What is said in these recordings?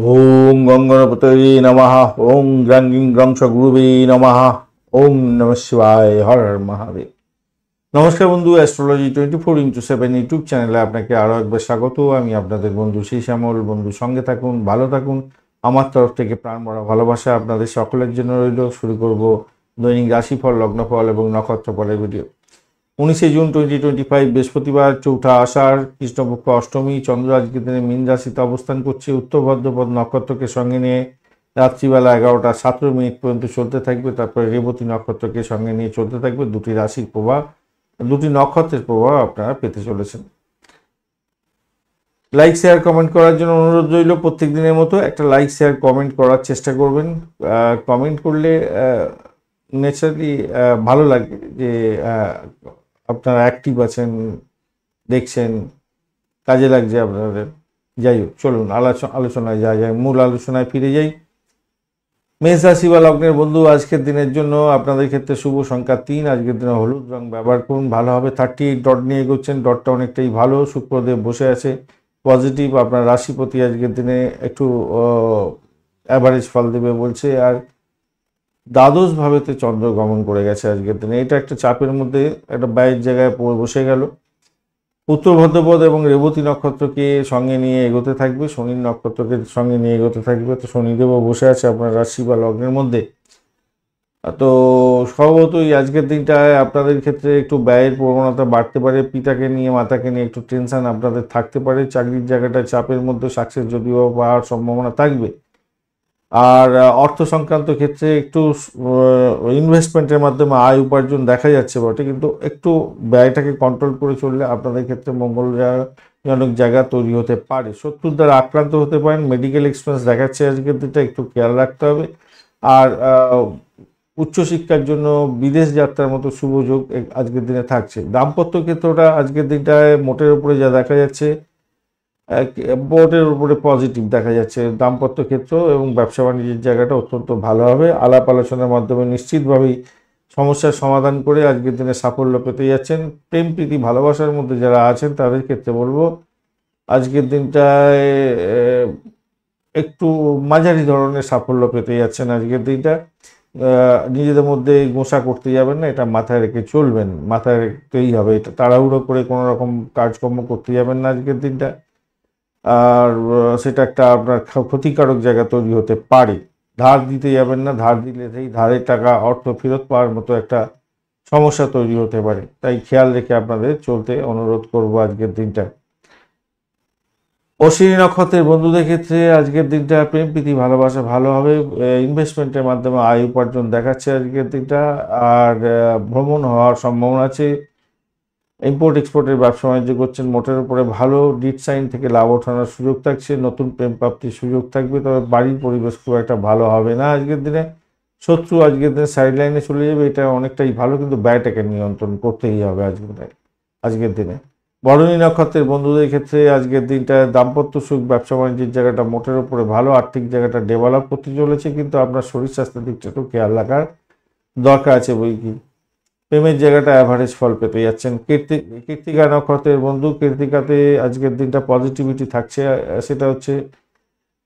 ওম গঙ্গণপতয়ে নমঃ। ওম গ্রাং গিং গ্রং স গুরুবে নমঃ। ওম নমঃ শিবায়। হর হর মহাদেব। নমস্কার বন্ধু, অ্যাস্ট্রোলজি 24x7 ইউটিউব চ্যানেলে আপনাকে আরও একবার স্বাগত। আমি আপনাদের বন্ধু শ্রী শ্যামল। বন্ধু সঙ্গে থাকুন, ভালো থাকুন। আমার তরফ থেকে প্রাণ ভরা ভালোবাসা আপনাদের সকলের জন্য রইল। শুরু করব দৈনিক রাশিফল, লগ্নফল এবং নক্ষত্রফলের ভিডিও। 19শে জুন 2025 বৃহস্পতিবার, চৌঠা আষাঢ়, কৃষ্ণপক্ষ অষ্টমী। চন্দ্র আজকের দিনে মীন রাশিতে অবস্থান করছে। উত্তর ভাদ্রপদ নক্ষত্রকে সঙ্গে নিয়ে রাত্রিবেলা 11টা 17 মিনিট পর্যন্ত চলতে থাকবে। তারপরে রেবতী নক্ষত্রকে সঙ্গে নিয়ে চলতে থাকবে। দুটি রাশির প্রভাব, দুটি নক্ষত্রের প্রভাব আপনারা পেতে চলেছেন। লাইক শেয়ার কমেন্ট করার জন্য অনুরোধ রইল। প্রত্যেক দিনের মতো একটা লাইক শেয়ার কমেন্ট করার চেষ্টা করবেন। কমেন্ট করলে ন্যাচারালি ভালো লাগে যে আপনারা অ্যাক্টিভ আছেন, দেখছেন, কাজে লাগছে আপনাদের। যাই হোক, চলুন আলোচনায় যায়। মূল আলোচনায় ফিরে যাই। মেষ রাশি বা লগ্নের বন্ধু, আজকের দিনের জন্য আপনাদের ক্ষেত্রে শুভ সংখ্যা 3। আজকের দিনে হলুদ রং ব্যবহার করুন, ভালো হবে। 38 ডট নিয়ে এগোচ্ছেন, ডটটা অনেকটাই ভালো। শুক্রদেব বসে আছে পজিটিভ। আপনার রাশিপতি আজকের দিনে একটু অ্যাভারেজ ফল দেবে বলছে। আর দ্বাদশ ভাবেতে চন্দ্র গমন করে গেছে আজকের দিনে। এটা একটা চাপের মধ্যে, একটা ব্যয়ের জায়গায় বসে গেল। উত্তর ভাদ্রপদ এবং রেবতী নক্ষত্রকে সঙ্গে নিয়ে এগোতে থাকবে, শনির নক্ষত্রকে সঙ্গে নিয়ে এগোতে থাকবে। তো শনিদেবও বসে আছে আপনার রাশি বা লগ্নের মধ্যে। তো স্বভাবতই আজকের দিনটায় আপনাদের ক্ষেত্রে একটু ব্যয়ের প্রবণতা বাড়তে পারে। পিতাকে নিয়ে, মাতাকে নিয়ে একটু টেনশন আপনাদের থাকতে পারে। চাকরির জায়গাটায় চাপের মধ্যে সাকসেস যদিও পাওয়ার সম্ভাবনা থাকবে। আর অর্থ সংক্রান্ত ক্ষেত্রে একটু ইনভেস্টমেন্টের মাধ্যমে আয় উপার্জন দেখা যাচ্ছে বটে, কিন্তু একটু ব্যয়টাকে কন্ট্রোল করে চললে আপনাদের ক্ষেত্রে মঙ্গলজনক জায়গা তৈরি হতে পারে। শত্রুর দ্বারা আক্রান্ত হতে পারেন। মেডিকেল এক্সপেন্স দেখাচ্ছে আজকের দিনটা, একটু খেয়াল রাখতে হবে। আর উচ্চশিক্ষার জন্য বিদেশ যাত্রার মতো শুভ যোগ আজকের দিনে থাকছে। দাম্পত্য ক্ষেত্রটা আজকের দিনটায় মোটের উপরে যা দেখা যাচ্ছে, বোর্ডের উপরে পজিটিভ দেখা যাচ্ছে। দাম্পত্য ক্ষেত্র এবং ব্যবসা বাণিজ্যের জায়গাটা অত্যন্ত ভালো হবে। আলাপ আলোচনার মাধ্যমে নিশ্চিতভাবেই সমস্যার সমাধান করে আজকের দিনে সাফল্য পেতে যাচ্ছেন। প্রেম প্রীতি ভালোবাসার মধ্যে যারা আছেন তাদের ক্ষেত্রে বলবো আজকের দিনটায় একটু মাঝারি ধরনের সাফল্য পেতে যাচ্ছেন। আজকের দিনটা নিজেদের মধ্যে গোসা করতে যাবেন না, এটা মাথায় রেখে চলবেন। মাথায় রাখতেই হবে, এটা তাড়াহুড়ো করে কোনো রকম কাজকর্ম করতে যাবেন না আজকের দিনটা। আর সেটা একটা আপনার ক্ষতিকারক জায়গা তৈরি হতে পারে। ধার দিতে যাবেন না, ধার দিলে সেই ধারের টাকা অর্থ ফেরত পাওয়ার মতো একটা সমস্যা তৈরি হতে পারে। তাই খেয়াল রেখে আপনাদের চলতে অনুরোধ করব আজকের দিনটা। অশ্বিনী নক্ষত্রের বন্ধুদের ক্ষেত্রে আজকের দিনটা প্রেম প্রীতি ভালোবাসা ভালো হবে। ইনভেস্টমেন্টের মাধ্যমে আয় উপার্জন দেখাচ্ছে আজকের দিনটা। আর ভ্রমণ হওয়ার সম্ভাবনা আছে। ইম্পোর্ট এক্সপোর্টের ব্যবসা বাণিজ্য করছেন, মোটের উপরে ভালো। ডিড সাইন থেকে লাভ ওঠানোর সুযোগ থাকছে, নতুন প্রেম প্রাপ্তির সুযোগ থাকবে। তবে বাড়ির পরিবেশ খুব একটা ভালো হবে না আজকের দিনে। শত্রু আজকের দিনে সাইড লাইনে চলে যাবে, এটা অনেকটাই ভালো, কিন্তু ব্যয়টাকে নিয়ন্ত্রণ করতেই হবে আজকের দিনে। ভরণী নক্ষত্রের বন্ধুদের ক্ষেত্রে আজকের দিনটা দাম্পত্য সুখ, ব্যবসা বাণিজ্যের জায়গাটা মোটের উপরে ভালো। আর্থিক জায়গাটা ডেভেলপ করতে চলেছে, কিন্তু আপনার শরীর স্বাস্থ্যের দিকটা একটু খেয়াল রাখার দরকার আছে বই কি। প্রেমের জায়গাটা অ্যাভারেজ ফল পেতে যাচ্ছেন। কৃত্তিকা নক্ষত্রের বন্ধু, কৃত্তিকাতে আজকের দিনটা পজিটিভিটি থাকছে। সেটা হচ্ছে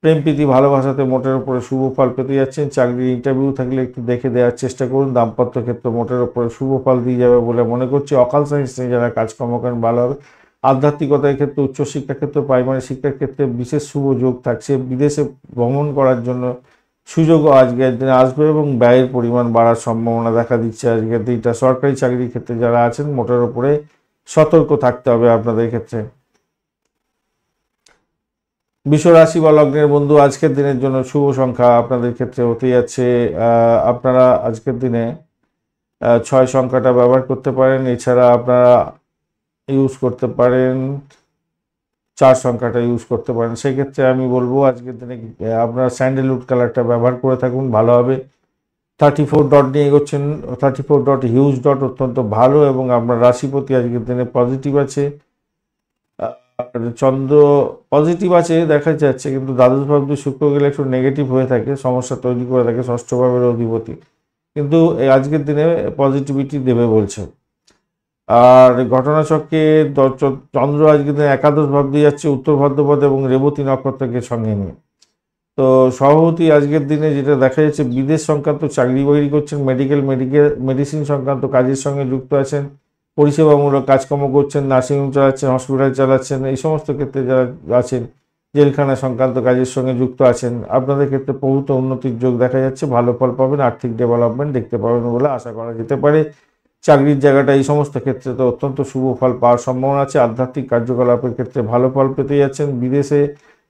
প্রেম প্রীতি ভালোবাসাতে মোটের উপরে শুভ ফল পেতে যাচ্ছেন। চাকরির ইন্টারভিউ থাকলে একটু দেখে দেওয়ার চেষ্টা করুন। দাম্পত্য ক্ষেত্রে মোটের উপরে শুভ ফল দিয়ে যাবে বলে মনে করছি। অকাল সায়েন্স নিয়ে যারা কাজকর্ম করেন ভালো হবে। আধ্যাত্মিকতার ক্ষেত্রে, উচ্চশিক্ষার ক্ষেত্রে, প্রাইমারি শিক্ষার ক্ষেত্রে বিশেষ শুভ যোগ থাকছে। বিদেশে ভ্রমণ করার জন্য সুযোগও আজকের দিনে আসবে এবং ব্যয়ের পরিমাণ বাড়ার সম্ভাবনা দেখা দিচ্ছে আজকের দিনটা। সরকারি চাকরির ক্ষেত্রে যারা আছেন মোটের উপরে সতর্ক থাকতে হবে আপনাদের ক্ষেত্রে। বৃষ রাশি বা লগ্নের বন্ধু, আজকের দিনের জন্য শুভ সংখ্যা আপনাদের ক্ষেত্রে হতে যাচ্ছে, আপনারা আজকের দিনে 6 সংখ্যাটা ব্যবহার করতে পারেন। এছাড়া আপনারা ইউজ করতে পারেন 4 সংখ্যাটা ইউজ করতে পারেন। সেক্ষেত্রে আমি বলবো আজকের দিনে আপনারা স্যান্ডেলউড কালারটা ব্যবহার করে থাকুন, ভালো হবে। 34 ডট নিয়ে এগোচ্ছেন। 34 ডট হিউজ ডট, অত্যন্ত ভালো। এবং আপনার রাশিপতি আজকের দিনে পজিটিভ আছে। চন্দ্র পজিটিভ আছে দেখা যাচ্ছে, কিন্তু দ্বাদশ ভাবে শুক্র গেলে একটু নেগেটিভ হয়ে থাকে, সমস্যা তৈরি করে থাকে ষষ্ঠ ভাবের অধিপতি, কিন্তু আজকের দিনে পজিটিভিটি দেবে বলছে। আর ঘটনাচক্রে চন্দ্র আজকের দিনে একাদশ ভাব দিয়ে যাচ্ছে উত্তর ভাদ্রপদ এবং রেবতী নক্ষত্রকে সঙ্গে নিয়ে। তো সভাপতি আজকের দিনে যেটা দেখা যাচ্ছে, বিদেশ সংক্রান্ত চাকরি বাকরি করছেন, মেডিসিন সংক্রান্ত কাজের সঙ্গে যুক্ত আছেন, পরিষেবামূলক কাজকর্ম করছেন, নার্সিংহোম চালাচ্ছেন, হসপিটাল চালাচ্ছেন, এই সমস্ত ক্ষেত্রে যারা আছেন, জেলখানা সংক্রান্ত কাজের সঙ্গে যুক্ত আছেন, আপনাদের ক্ষেত্রে বহুত উন্নতির যোগ দেখা যাচ্ছে। ভালো ফল পাবেন, আর্থিক ডেভেলপমেন্ট দেখতে পাবেন বলে আশা করা যেতে পারে। চাকরির জায়গাটা এই সমস্ত ক্ষেত্রে তো অত্যন্ত শুভ ফল পাওয়ার সম্ভাবনা আছে। আধ্যাত্মিক কার্যকলাপের ক্ষেত্রে ভালো ফল পেতে যাচ্ছেন। বিদেশে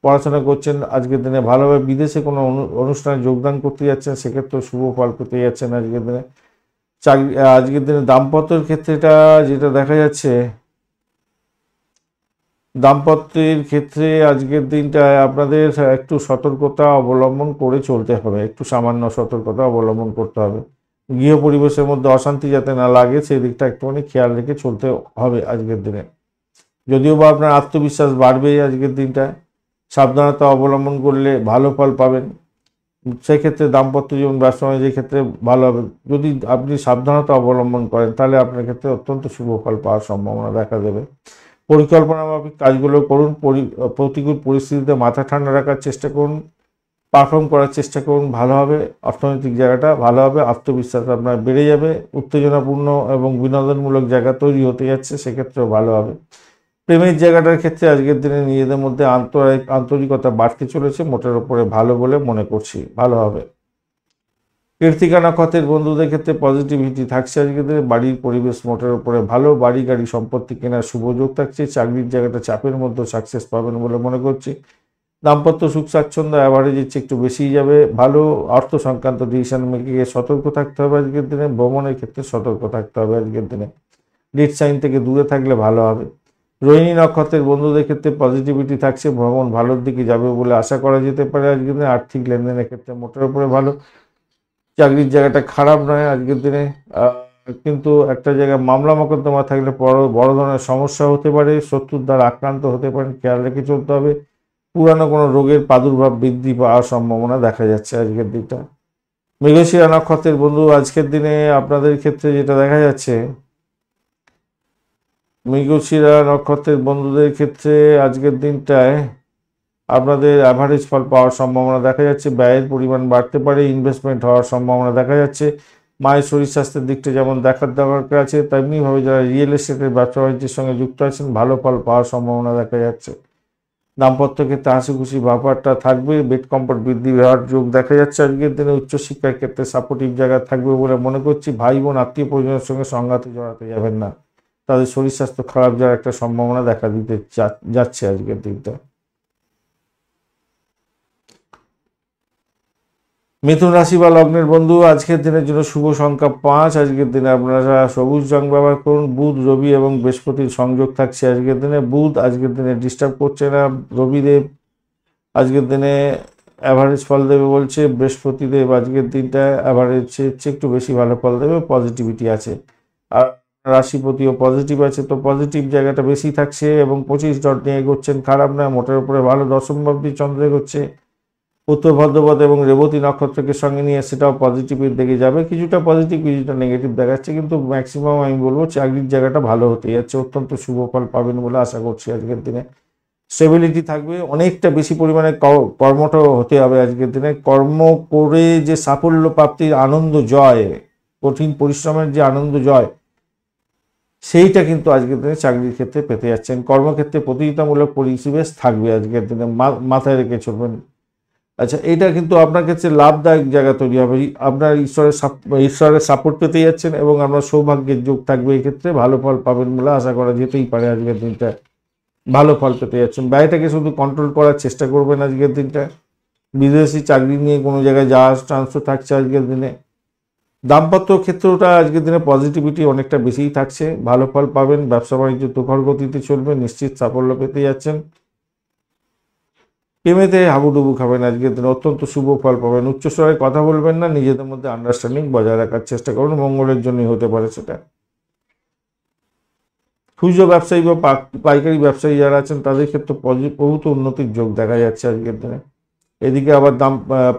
পড়াশোনা করছেন, আজকের দিনে ভালোভাবে বিদেশে কোনো অনুষ্ঠানে যোগদান করতে যাচ্ছেন, সেক্ষেত্রেও শুভ ফল পেতে যাচ্ছেন আজকের দিনে। চাকরি আজকের দিনে দাম্পত্যের ক্ষেত্রেটা যেটা দেখা যাচ্ছে, দাম্পত্যের ক্ষেত্রে আজকের দিনটায় আপনাদের একটু সতর্কতা অবলম্বন করে চলতে হবে, একটু সামান্য সতর্কতা অবলম্বন করতে হবে। গৃহ পরিবেশের মধ্যে অশান্তি যাতে না লাগে সেই দিকটা একটুখানি খেয়াল রেখে চলতে হবে আজকের দিনে। যদিও বা আপনার আত্মবিশ্বাস বাড়বে আজকের দিনটায়, সাবধানতা অবলম্বন করলে ভালো ফল পাবেন। সেক্ষেত্রে দাম্পত্য জীবন ব্যবসা বাণিজ্যের ক্ষেত্রে ভালো হবে। যদি আপনি সাবধানতা অবলম্বন করেন তাহলে আপনার ক্ষেত্রে অত্যন্ত শুভ ফল পাওয়ার সম্ভাবনা দেখা দেবে। পরিকল্পনা মাফিক কাজগুলো করুন, প্রতিকূল পরিস্থিতিতে মাথা ঠান্ডা রাখার চেষ্টা করুন, পারফর্ম করার চেষ্টা করুন, ভালো হবে। অর্থনৈতিক জায়গাটা ভালো হবে, আত্মবিশ্বাস আপনার বেড়ে যাবে, উত্তেজনাপূর্ণ এবং বিনোদনমূলক জায়গা তৈরি হতে যাচ্ছে, সেক্ষেত্রেও ভালো হবে। প্রেমের জায়গাটার ক্ষেত্রে আজকের দিনে নিজেদের মধ্যে আন্তরিকতা বাড়তে চলেছে, মোটের ওপরে ভালো বলে মনে করছি, ভালো হবে। কৃত্তিকা নক্ষত্রের বন্ধুদের ক্ষেত্রে পজিটিভিটি থাকছে আজকের দিনে। বাড়ির পরিবেশ মোটের উপরে ভালো, বাড়ি গাড়ি সম্পত্তি কেনার শুভ যোগ থাকছে। চাকরির জায়গাটা চাপের মধ্যে সাকসেস পাবেন বলে মনে করছি। দাম্পত্য সুখ স্বাচ্ছন্দ্য অ্যাভারেজের চেয়ে একটু বেশিই যাবে, ভালো। অর্থ সংক্রান্ত ডিসিশন মেকিংয়ে সতর্ক থাকতে হবে আজকের দিনে। ভ্রমণের ক্ষেত্রে সতর্ক থাকতে হবে আজকের দিনে, লিড সাইন থেকে দূরে থাকলে ভালো হবে। রোহিণী নক্ষত্রের বন্ধুদের ক্ষেত্রে পজিটিভিটি থাকছে, ভ্রমণ ভালোর দিকে যাবে বলে আশা করা যেতে পারে আজকের দিনে। আর্থিক লেনদেনের ক্ষেত্রে মোটের উপরে ভালো, চাকরির জায়গাটা খারাপ নয় আজকের দিনে। কিন্তু একটা জায়গায় মামলা মোকদ্দমা থাকলে বড় ধরনের সমস্যা হতে পারে, শত্রুর দ্বারা আক্রান্ত হতে পারেন, খেয়াল রেখে চলতে হবে। পুরানো কোনো রোগের প্রাদুর্ভাব বৃদ্ধি পাওয়ার সম্ভাবনা দেখা যাচ্ছে আজকের দিনটা। মৃগশিরা নক্ষত্রের বন্ধু আজকের দিনে আপনাদের ক্ষেত্রে যেটা দেখা যাচ্ছে, মৃগশিরা নক্ষত্রের বন্ধুদের ক্ষেত্রে আজকের দিনটায় আপনাদের অ্যাভারেজ ফল পাওয়ার সম্ভাবনা দেখা যাচ্ছে। ব্যয়ের পরিমাণ বাড়তে পারে, ইনভেস্টমেন্ট হওয়ার সম্ভাবনা দেখা যাচ্ছে। মায়ের শরীর স্বাস্থ্যের দিকটা যেমন দেখার দরকার আছে, তেমনিভাবে যারা রিয়েল এস্টেটের ব্যবসা বাণিজ্যের সঙ্গে যুক্ত আছেন ভালো ফল পাওয়ার সম্ভাবনা দেখা যাচ্ছে। দাম্পত্য ক্ষেত্রে হাসি খুশি ব্যাপারটা থাকবে, বেড কমফোর্ট বৃদ্ধি হওয়ার যোগ দেখা যাচ্ছে আজকের দিনে। উচ্চশিক্ষার ক্ষেত্রে সাপোর্টিভ জায়গা থাকবে বলে মনে করছি। ভাই বোন আত্মীয় পরিজনের সঙ্গে সংঘাতে জড়াতে যাবেন না, তাদের শরীর স্বাস্থ্য খারাপ যাওয়ার একটা সম্ভাবনা দেখা দিতে যাচ্ছে আজকের দিনটা। মিথুন রাশি বা লগ্নের বন্ধু আজকের দিনের জন্য শুভ সংখ্যা 5। আজকের দিনে আপনারা সবুজ রং ব্যবহার করুন। বুধ, রবি এবং বৃহস্পতির সংযোগ থাকছে আজকের দিনে। বুধ আজকের দিনে ডিস্টার্ব করছে না, রবিদেব আজকের দিনে অ্যাভারেজ ফল দেবে বলছে, বৃহস্পতিদেব আজকের দিনটা অ্যাভারেজ চেয়ে একটু বেশি ভালো ফল দেবে, পজিটিভিটি আছে। আর রাশিপতিও পজিটিভ আছে, তো পজিটিভ জায়গাটা বেশি থাকছে এবং 25 ডট নিয়ে এগোচ্ছেন, খারাপ না, মোটের উপরে ভালো। দশমভাবটি চন্দ্র এগোচ্ছে উত্তর ভদ্রপদ এবং রেবতী নক্ষত্রকে সঙ্গে নিয়ে, সেটাও পজিটিভের দিকে যাবে। কিছুটা পজিটিভ কিছুটা নেগেটিভ দেখাচ্ছে, কিন্তু ম্যাক্সিমাম আমি বলবো চাকরির জায়গাটা ভালো হতে যাচ্ছে, অত্যন্ত শুভ ফল পাবেন বলে আশা করছি আজকের দিনে। স্টেবিলিটি থাকবে, অনেকটা বেশি পরিমাণে কর্মঠ হতে হবে আজকের দিনে। কর্ম করে যে সাফল্য প্রাপ্তির আনন্দ জয়, কঠিন পরিশ্রমের যে আনন্দ জয়, সেইটা কিন্তু আজকের দিনে চাকরির ক্ষেত্রে পেতে যাচ্ছেন। কর্মক্ষেত্রে প্রতিযোগিতামূলক পরিবেশ থাকবে আজকের দিনে, মাথায় রেখে চলবেন। আচ্ছা, এটা কিন্তু আপনার কাছে লাভদায়ক জায়গা তৈরি হবে। আপনার ঈশ্বরের সাপোর্ট পেতে যাচ্ছেন এবং আপনার সৌভাগ্যের যোগ থাকবে, এক্ষেত্রে ভালো ফল পাবেন বলে আশা করা যেতেই পারে আজকের দিনটা। ভালো ফল পেতে যাচ্ছেন, ব্যয়টাকে শুধু কন্ট্রোল করার চেষ্টা করবেন আজকের দিনটা। বিদেশি চাকরি নিয়ে কোনো জায়গায় যাওয়ার চান্সও থাকছে আজকের দিনে। দাম্পত্য ক্ষেত্রটা আজকের দিনে পজিটিভিটি অনেকটা বেশিই থাকছে, ভালো ফল পাবেন। ব্যবসা বাণিজ্য তুখর গতিতে চলবে, নিশ্চিত সাফল্য পেতে যাচ্ছেন। প্রেমেতে হাবুডুবু খাবেন আজকের দিনে, অত্যন্ত শুভ ফল পাবেন। উচ্চস্বরে কথা বলবেন না, নিজেদের মধ্যে আন্ডারস্ট্যান্ডিং বজায় রাখার চেষ্টা করুন, মঙ্গলের জন্যই হতে পারে সেটা। খুচরো ব্যবসায়ী বা পাইকারি ব্যবসায়ী যারা আছেন তাদের ক্ষেত্রে বহুত উন্নতির যোগ দেখা যাচ্ছে আজকের দিনে। এদিকে আবার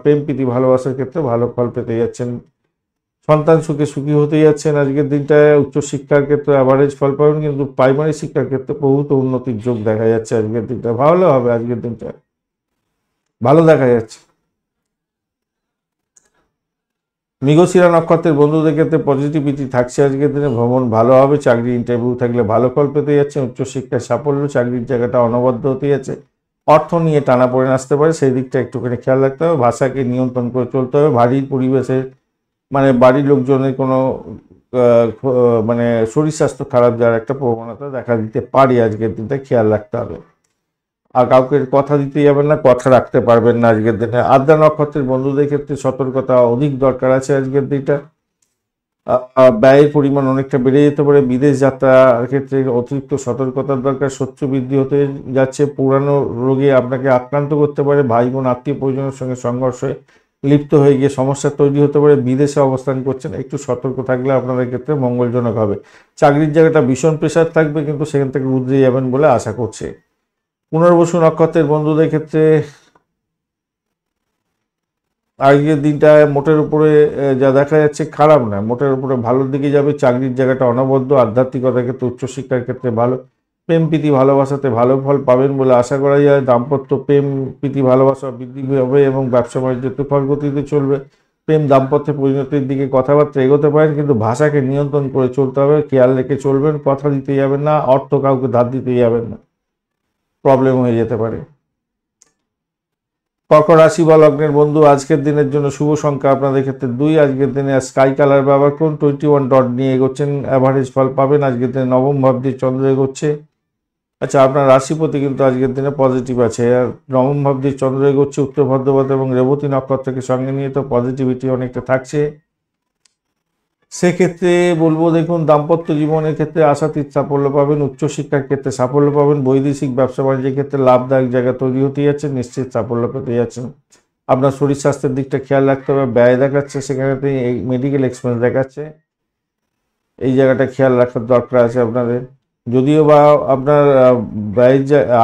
প্রেম প্রীতি ভালোবাসার ক্ষেত্রে ভালো ফল পেতে যাচ্ছেন। সন্তান সুখে সুখী হতে যাচ্ছেন আজকের দিনটায়। উচ্চশিক্ষার ক্ষেত্রে অ্যাভারেজ ফল পাবেন, কিন্তু প্রাইমারি শিক্ষার ক্ষেত্রে বহুত উন্নতির যোগ দেখা যাচ্ছে আজকের দিনটা, ভালো হবে আজকের দিনটা, ভালো দেখা যাচ্ছে। মৃগশিরা নক্ষত্রের বন্ধুদের ক্ষেত্রে পজিটিভিটি থাকছে আজকের দিনে, ভ্রমণ ভালো হবে, চাকরি ইন্টারভিউ থাকলে ভালো ফল পেতে যাচ্ছে, উচ্চশিক্ষায় সাফল্য, চাকরির জায়গাটা অনবদ্য হতে যাচ্ছে, অর্থ নিয়ে টানাপোড়েন আসতে পারে, সেই দিকটা একটুখানি খেয়াল রাখতে হবে, ভাষাকে নিয়ন্ত্রণ করে চলতে হবে, বাড়ির পরিবেশে মানে বাড়ির লোকজনের কোনো মানে শরীর স্বাস্থ্য খারাপ যাওয়ার একটা প্রবণতা দেখা দিতে পারে, আজকের দিনটা খেয়াল রাখতে হবে। আর কাউকে কথা দিতে যাবেন না, কথা রাখতে পারবেন না আজকের দিনে। আদ্রা নক্ষত্রের বন্ধুদের ক্ষেত্রে সতর্কতা অধিক দরকার আছে আজকের দিনটা। ব্যয়ের পরিমাণ অনেকটা বেড়ে যেতে পারে, বিদেশ যাত্রার ক্ষেত্রে অতিরিক্ত সতর্কতার দরকার, শত্রু বৃদ্ধি হতে যাচ্ছে, পুরানো রোগে আপনাকে আক্রান্ত করতে পারে, ভাই বোন আত্মীয় পরিজনের সঙ্গে সংঘর্ষে লিপ্ত হয়ে গিয়ে সমস্যা তৈরি হতে পারে, বিদেশে অবস্থান করছেন, একটু সতর্ক থাকলে আপনাদের ক্ষেত্রে মঙ্গলজনক হবে। চাকরির জায়গাটা ভীষণ প্রেশার থাকবে, কিন্তু সেখান থেকে উতরে যাবেন বলে আশা করছে। পুনর্বসু নক্ষত্রের বন্ধুদের ক্ষেত্রে আজকের দিনটা মোটের উপরে যা দেখা যাচ্ছে খারাপ না, মোটের উপরে ভালোর দিকে যাবে, চাকরির জায়গাটা অনবদ্য, আধ্যাত্মিকতার ক্ষেত্রে উচ্চশিক্ষার ক্ষেত্রে ভালো, প্রেম প্রীতি ভালোবাসাতে ভালো ফল পাবেন বলে আশা করা যায়, দাম্পত্য প্রেম প্রীতি ভালোবাসা বৃদ্ধি হবে এবং ব্যবসা বাণিজ্য তুফান গতিতে চলবে, প্রেম দাম্পত্যে পরিণতির দিকে কথাবার্তা এগোতে পারেন, কিন্তু ভাষাকে নিয়ন্ত্রণ করে চলতে হবে, খেয়াল রেখে চলবেন, কথা দিতে যাবেন না, অর্থ কাউকে ধার দিতে যাবেন না, প্রবলেম হয়ে যেতে পারে। কর্কট রাশি বা লগ্নের বন্ধু, আজকের দিনের জন্য শুভ সংখ্যা আপনাদের ক্ষেত্রে 2, আজকের দিনে স্কাই কালার ব্যবহার করুন, 21 ডট নিয়ে এগোচ্ছেন, অ্যাভারেজ ফল পাবেন। আজকের দিনে নবম ভাব দিয়ে চন্দ্র এগোচ্ছে। আচ্ছা, আপনার রাশিপতি কিন্তু আজকের দিনে পজিটিভ আছে, আর নবম ভাব দিয়ে চন্দ্র এগোচ্ছে, উত্তর ভাদ্রপদ এবং রেবতী নক্ষত্রকে সঙ্গে নিয়ে তো পজিটিভিটি অনেকটা থাকছে। সেক্ষেত্রে বলবো, দেখুন, দাম্পত্য জীবনের ক্ষেত্রে আশাতীত সাফল্য পাবেন, উচ্চশিক্ষার ক্ষেত্রে সাফল্য পাবেন, বৈদেশিক ব্যবসা বাণিজ্যের ক্ষেত্রে লাভদায়ক জায়গা তৈরি হতে যাচ্ছে, নিশ্চিত সাফল্য পেতে যাচ্ছেন। আপনার শরীর স্বাস্থ্যের দিকটা খেয়াল রাখতে হবে, ব্যয় দেখাচ্ছে, সেখানেতে এই মেডিকেল এক্সপেন্স দেখাচ্ছে, এই জায়গাটা খেয়াল রাখার দরকার আছে আপনাদের। যদিও বা আপনার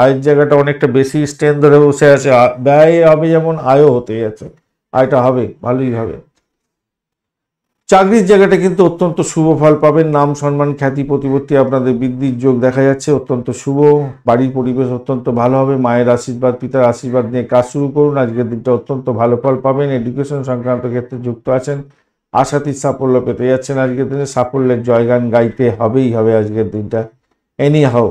আয়ের জায়গাটা অনেকটা বেশি স্ট্রেন ধরে বসে আছে, ব্যয় হবে যেমন আয়ও হতে যাচ্ছে, আয়টা হবে, ভালোই হবে। চাকরির জায়গাটা কিন্তু অত্যন্ত শুভ ফল পাবেন, নাম সম্মান খ্যাতি প্রতিপত্তি আপনাদের বৃদ্ধির যোগ দেখা যাচ্ছে, অত্যন্ত শুভ। বাড়ির পরিবেশ অত্যন্ত ভালো হবে, মায়ের আশীর্বাদ পিতার আশীর্বাদ নিয়ে কাজ শুরু করুন, আজকের দিনটা অত্যন্ত ভালো ফল পাবেন। এডুকেশন সংক্রান্ত ক্ষেত্রে যুক্ত আছেন, আশাতীত সাফল্য পেতে যাচ্ছেন, আজকের দিনে সাফল্যের জয়গান গাইতে হবেই হবে আজকের দিনটা। এনি হাও,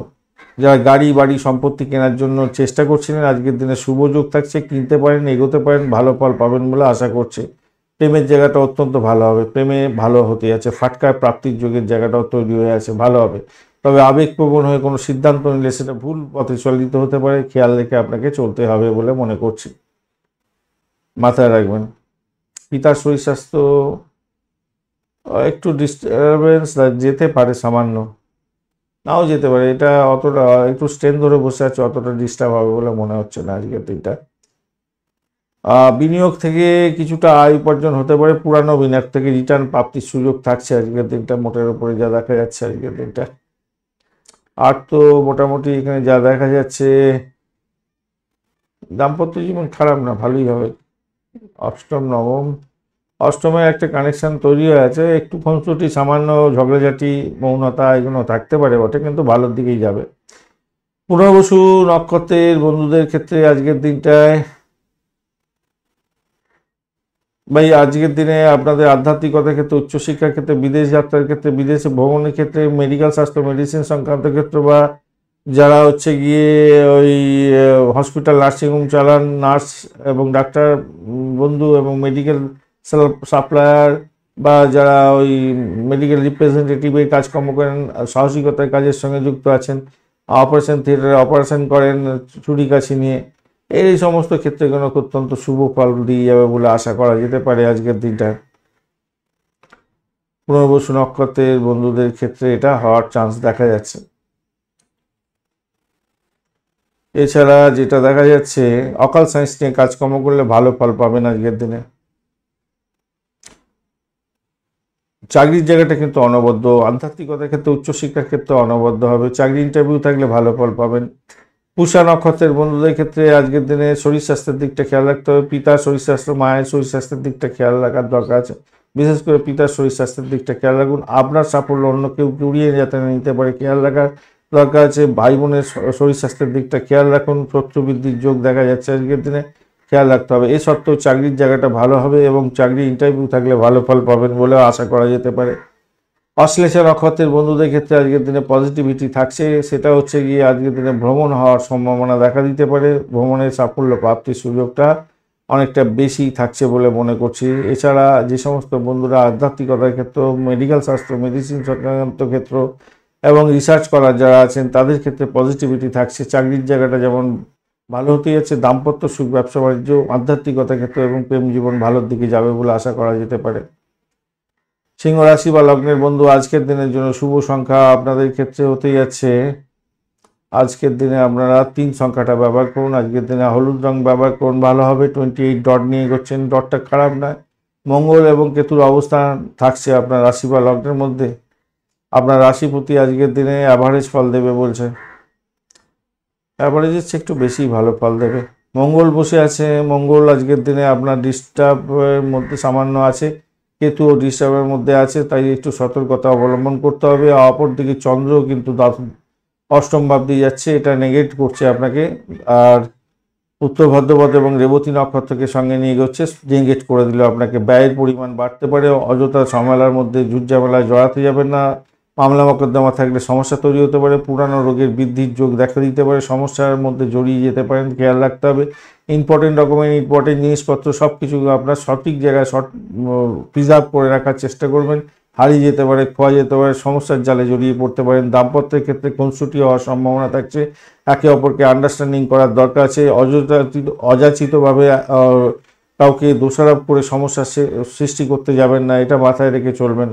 যারা গাড়ি বাড়ি সম্পত্তি কেনার জন্য চেষ্টা করছিলেন, আজকের দিনে শুভ যোগ থাকছে, কিনতে পারেন, এগোতে পারেন, ভালো ফল পাবেন বলে আশা করছে। প্রেমের জায়গাটা অত্যন্ত ভালো হবে, প্রেমে ভালো হতে আছে, ফাটকার প্রাপ্তির যোগের জায়গাটাও তৈরি হয়ে আছে, ভালো হবে। তবে আবেগপ্রবণ হয়ে কোনো সিদ্ধান্ত নিলে সেটা ভুল পথে চালিত হতে পারে, খেয়াল রেখে আপনাকে চলতে হবে বলে মনে করছি, মাথায় রাখবেন। পিতার শরীর স্বাস্থ্য একটু ডিস্টারবেন্স যেতে পারে, সামান্য, নাও যেতে পারে, এটা অতটা একটু স্ট্রেন ধরে বসে আছে, অতটা ডিস্টার্ব হবে বলে মনে হচ্ছে না আজকের দিনটা। বিনিয়োগ থেকে কিছুটা আয় উপার্জন হতে পারে, পুরানো বিনিয়োগ থেকে রিটার্ন প্রাপ্তির সুযোগ থাকছে আজকের দিনটা, মোটের উপরে যা দেখা যাচ্ছে আজকের দিনটা। আর তো মোটামুটি এখানে যা দেখা যাচ্ছে, দাম্পত্য জীবন খারাপ না, ভালোই হবে। অষ্টম নবম, অষ্টমের একটা কানেকশন তৈরি হয়ে আছে, একটু খুনসুটি, সামান্য ঝগড়াঝাটি, মৌনতা এগুলো থাকতে পারে বটে, কিন্তু ভালোর দিকেই যাবে। পুনর্বসু নক্ষত্রের বন্ধুদের ক্ষেত্রে আজকের দিনটায় ভাই, আজকের দিনে আপনাদের আধ্যাত্মিকতার ক্ষেত্রে, উচ্চশিক্ষার ক্ষেত্রে, বিদেশ যাত্রার ক্ষেত্রে, বিদেশে ভ্রমণের ক্ষেত্রে, মেডিকেল স্বাস্থ্য মেডিসিন সংক্রান্ত ক্ষেত্র, বা যারা হচ্ছে গিয়ে ওই হসপিটাল নার্সিংহোম চালান, নার্স এবং ডাক্তার বন্ধু এবং মেডিকেল সাপ্লায়ার, বা যারা ওই মেডিকেল রিপ্রেজেন্টেটিভের কাজকর্ম করেন, সাহসিকতার কাজের সঙ্গে যুক্ত আছেন, অপারেশন থিয়েটারে অপারেশন করেন ছুরি কাছি নিয়ে, এই সমস্ত ক্ষেত্রগুলো অত্যন্ত শুভ ফল দিয়ে যাবে বলে আশা করা যেতে পারে আজকের দিনটা। পুনর্বসু নক্ষত্রের বন্ধুদের ক্ষেত্রে এটা হওয়ার চান্স দেখা যাচ্ছে। এছাড়া যেটা দেখা যাচ্ছে, অকাল সায়েন্স নিয়ে কাজকর্ম করলে ভালো ফল পাবেন আজকের দিনে। চাকরির জায়গাটা কিন্তু অনবদ্য, আধ্যাত্মিকতার ক্ষেত্রে, উচ্চশিক্ষার ক্ষেত্রে অনবদ্য হবে, চাকরি ইন্টারভিউ থাকলে ভালো ফল পাবেন। পুষা নক্ষত্রের বন্ধুদের ক্ষেত্রে আজকের দিনে শরীর স্বাস্থ্যের দিকটা খেয়াল রাখতে হবে, পিতার শরীর স্বাস্থ্য, মায়ের শরীর স্বাস্থ্যের দিকটা খেয়াল রাখার দরকার আছে, বিশেষ করে পিতার শরীর স্বাস্থ্যের দিকটা খেয়াল রাখুন। আপনার সাফল্য অন্য কেউ কুড়িয়ে যাতে নিতে পারে, খেয়াল রাখার দরকার আছে। ভাই বোনের শরীর স্বাস্থ্যের দিকটা খেয়াল রাখুন, শত্রু বৃদ্ধির যোগ দেখা যাচ্ছে আজকের দিনে, খেয়াল রাখতে হবে। এ সত্ত্বেও চাকরির জায়গাটা ভালো হবে এবং চাকরি ইন্টারভিউ থাকলে ভালো ফল পাবেন বলে আশা করা যেতে পারে। অশ্লেষা নক্ষত্রের বন্ধুদের ক্ষেত্রে আজকের দিনে পজিটিভিটি থাকছে, সেটা হচ্ছে গিয়ে আজকের দিনে ভ্রমণ হওয়ার সম্ভাবনা দেখা দিতে পারে। ভ্রমণের সাফল্য প্রাপ্তির সুযোগটা অনেকটা বেশি থাকছে বলে মনে করছি। এছাড়া যে সমস্ত বন্ধুরা আধ্যাত্মিকতার ক্ষেত্র, মেডিকেল শাস্ত্র, মেডিসিন সংক্রান্ত ক্ষেত্র এবং রিসার্চ করার যারা আছেন তাদের ক্ষেত্রে পজিটিভিটি থাকছে। চাকরির জায়গাটা যেমন ভালো হতেই যাচ্ছে, দাম্পত্য সুখ, ব্যবসা বাণিজ্য, আধ্যাত্মিকতার ক্ষেত্র এবং প্রেম জীবন ভালোর দিকে যাবে বলে আশা করা যেতে পারে। সিংহ রাশি বা লগ্নের বন্ধু, আজকের দিনের জন্য শুভ সংখ্যা আপনাদের ক্ষেত্রে হতেই যাচ্ছে, আজকের দিনে আপনারা 3 সংখ্যাটা ব্যবহার করুন। আজকের দিনে হলুদ রং ব্যবহার করুন, ভালো হবে। 28 ডট নিয়ে এগোচ্ছেন, ডটটা খারাপ নয়। মঙ্গল এবং কেতুর অবস্থান থাকছে আপনার রাশি বা লগ্নের মধ্যে। আপনার রাশিপতি আজকের দিনে অ্যাভারেজ ফল দেবে বলছে, অ্যাভারেজের চেয়ে একটু বেশি ভালো ফল দেবে। মঙ্গল বসে আছে, মঙ্গল আজকের দিনে আপনার ডিস্টার্বের মধ্যে সামান্য আছে, কেতুও ডিস্টার্বের মধ্যে আছে, তাই একটু সতর্কতা অবলম্বন করতে হবে। অপরদিকে চন্দ্রও কিন্তু অষ্টম ভাব দিয়ে যাচ্ছে, এটা নেগেট করছে আপনাকে। আর উত্তর ভাদ্রপদ এবং রেবতী নক্ষত্রকে সঙ্গে নিয়ে গেছে, নেগেট করে দিল আপনাকে। ব্যয়ের পরিমাণ বাড়তে পারে, অযথা ঝামেলার মধ্যে ঝামেলায় জড়াতে যাবেন না। মামলা মোকদ্দমা থাকলে সমস্যা তৈরি হতে পারে, পুরানো রোগের বৃদ্ধির যোগ দেখা দিতে পারে, সমস্যার মধ্যে জড়িয়ে যেতে পারেন, খেয়াল রাখতে হবে। ইম্পর্টেন্ট ডকুমেন্ট, ইম্পর্টেন্ট জিনিসপত্র সব কিছু আপনার সঠিক জায়গায় প্রিজার্ভ করে রাখার চেষ্টা করবেন। হারিয়ে যেতে পারে, খোয়া যেতে পারে, সমস্যার জালে জড়িয়ে পড়তে পারেন। দাম্পত্যের ক্ষেত্রে খুনসুটি হওয়ার সম্ভাবনা থাকছে, একে অপরকে আন্ডারস্ট্যান্ডিং করার দরকার আছে। অযাচিতভাবে কাউকে দোষারোপ করে সমস্যার সৃষ্টি করতে যাবেন না, এটা মাথায় রেখে চলবেন।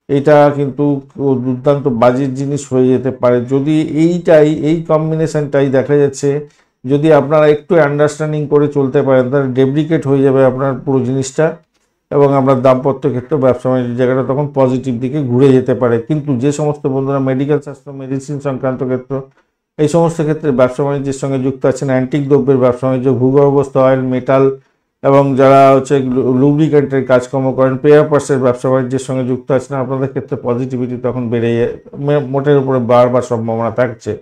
এটা কিন্তু দুর্দান্ত বাজের জিনিস হয়ে যেতে পারে যদি এই কম্বিনেশনটাই দেখা যাচ্ছে। যদি আপনারা একটু আন্ডারস্ট্যান্ডিং করে চলতে পারেন তাহলে ডেপ্রিকেট হয়ে যাবে আপনার পুরো জিনিসটা, এবং আপনার দাম্পত্য ক্ষেত্রে ব্যবসা বাণিজ্যের জায়গাটা তখন পজিটিভ দিকে ঘুরে যেতে পারে। কিন্তু যে সমস্ত বন্ধুরা মেডিকেল শাস্ত্র, মেডিসিন সংক্রান্ত ক্ষেত্র, এই সমস্ত ক্ষেত্রে ব্যবসা বাণিজ্যের সঙ্গে যুক্ত আছেন, অ্যান্টিক দ্রব্যের ব্যবসা বাণিজ্য, ভূগর্ভস্থ অয়েল, মেটাল এবং যারা হচ্ছে লুব্রিকেন্টের কাজকর্ম করেন, পেয়ার পার্সের ব্যবসা বাণিজ্যের সঙ্গে যুক্ত আছেন, আপনাদের ক্ষেত্রে পজিটিভিটি তখন বেড়ে মোটের উপরে বাড়বার সম্ভাবনা থাকছে।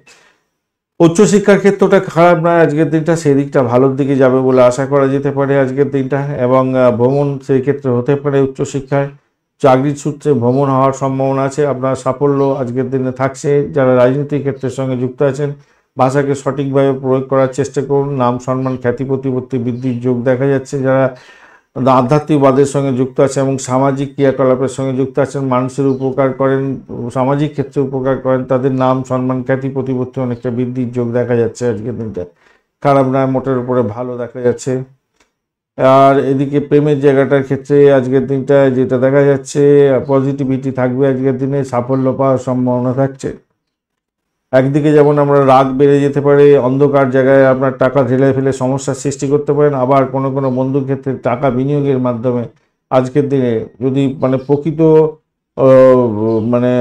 উচ্চশিক্ষার ক্ষেত্রটা খারাপ নয় আজকের দিনটা, সেই দিকটা ভালোর দিকে যাবে বলে আশা করা যেতে পারে আজকের দিনটা। এবং ভ্রমণ সেই ক্ষেত্রে হতে পারে উচ্চশিক্ষায়, চাকরির সূত্রে ভ্রমণ হওয়ার সম্ভাবনা আছে। আপনার সাফল্য আজকের দিনে থাকছে। যারা রাজনীতির ক্ষেত্রের সঙ্গে যুক্ত আছেন, ভাষাকে সঠিকভাবে প্রয়োগ করার চেষ্টা করুন। নাম, সম্মান, খ্যাতি, প্রতিপত্তি বৃদ্ধির যোগ দেখা যাচ্ছে। যারা আধ্যাত্মিকবাদের সঙ্গে যুক্ত আছে এবং সামাজিক ক্রিয়াকলাপের সঙ্গে যুক্ত আছেন, মানুষের উপকার করেন, সামাজিক ক্ষেত্রে উপকার করেন, তাদের নাম, সম্মান, খ্যাতি, প্রতিপত্তি অনেকটা বৃদ্ধির যোগ দেখা যাচ্ছে আজকের দিনটা। খারাপ নয়, মোটের উপরে ভালো দেখা যাচ্ছে। আর এদিকে প্রেমের জায়গাটার ক্ষেত্রে আজকের দিনটা যেটা দেখা যাচ্ছে, পজিটিভিটি থাকবে আজকের দিনে, সাফল্য পাওয়ার সম্ভাবনা থাকছে। একদিকে যেমন আমরা রাগ বেড়ে যেতে পারে, অন্ধকার জায়গায় আপনার টাকা ঢেলে ফেলে সমস্যার সৃষ্টি করতে পারেন। আবার কোনো কোনো বন্ধুর ক্ষেত্রে টাকা বিনিয়োগের মাধ্যমে আজকের দিনে যদি মানে প্রকৃত মানে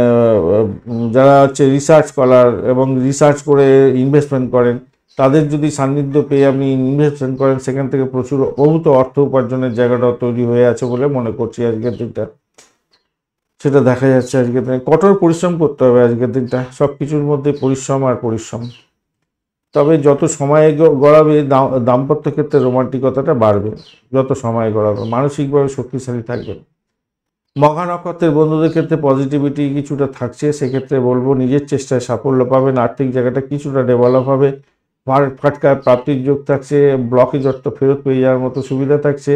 যারা হচ্ছে রিসার্চ করার এবং রিসার্চ করে ইনভেস্টমেন্ট করেন, তাদের যদি সান্নিধ্য পেয়ে আপনি ইনভেস্টমেন্ট করেন, সেখান থেকে প্রচুর বহুত অর্থ উপার্জনের জায়গাটাও তৈরি হয়ে আছে বলে মনে করছি আজকের দিনটা। সেটা দেখা যাচ্ছে আজকের দিনে। কঠোর পরিশ্রম করতে হবে আজকের দিনটা, সব কিছুর মধ্যে পরিশ্রম আর পরিশ্রম। তবে যত সময় গড়াবে দাম্পত্য ক্ষেত্রে রোমান্টিকতাটা বাড়বে, যত সময় গড়াবে মানসিকভাবে শক্তিশালী থাকবে। মঘা নক্ষত্রের বন্ধুদের ক্ষেত্রে পজিটিভিটি কিছুটা থাকছে, সেক্ষেত্রে বলবো নিজের চেষ্টায় সাফল্য পাবেন। আর্থিক জায়গাটা কিছুটা ডেভেলপ হবে, ফাটকা প্রাপ্তির যোগ থাকছে, ব্লকেজ অর্থ ফেরত পেয়ে যাওয়ার মতো সুবিধা থাকছে।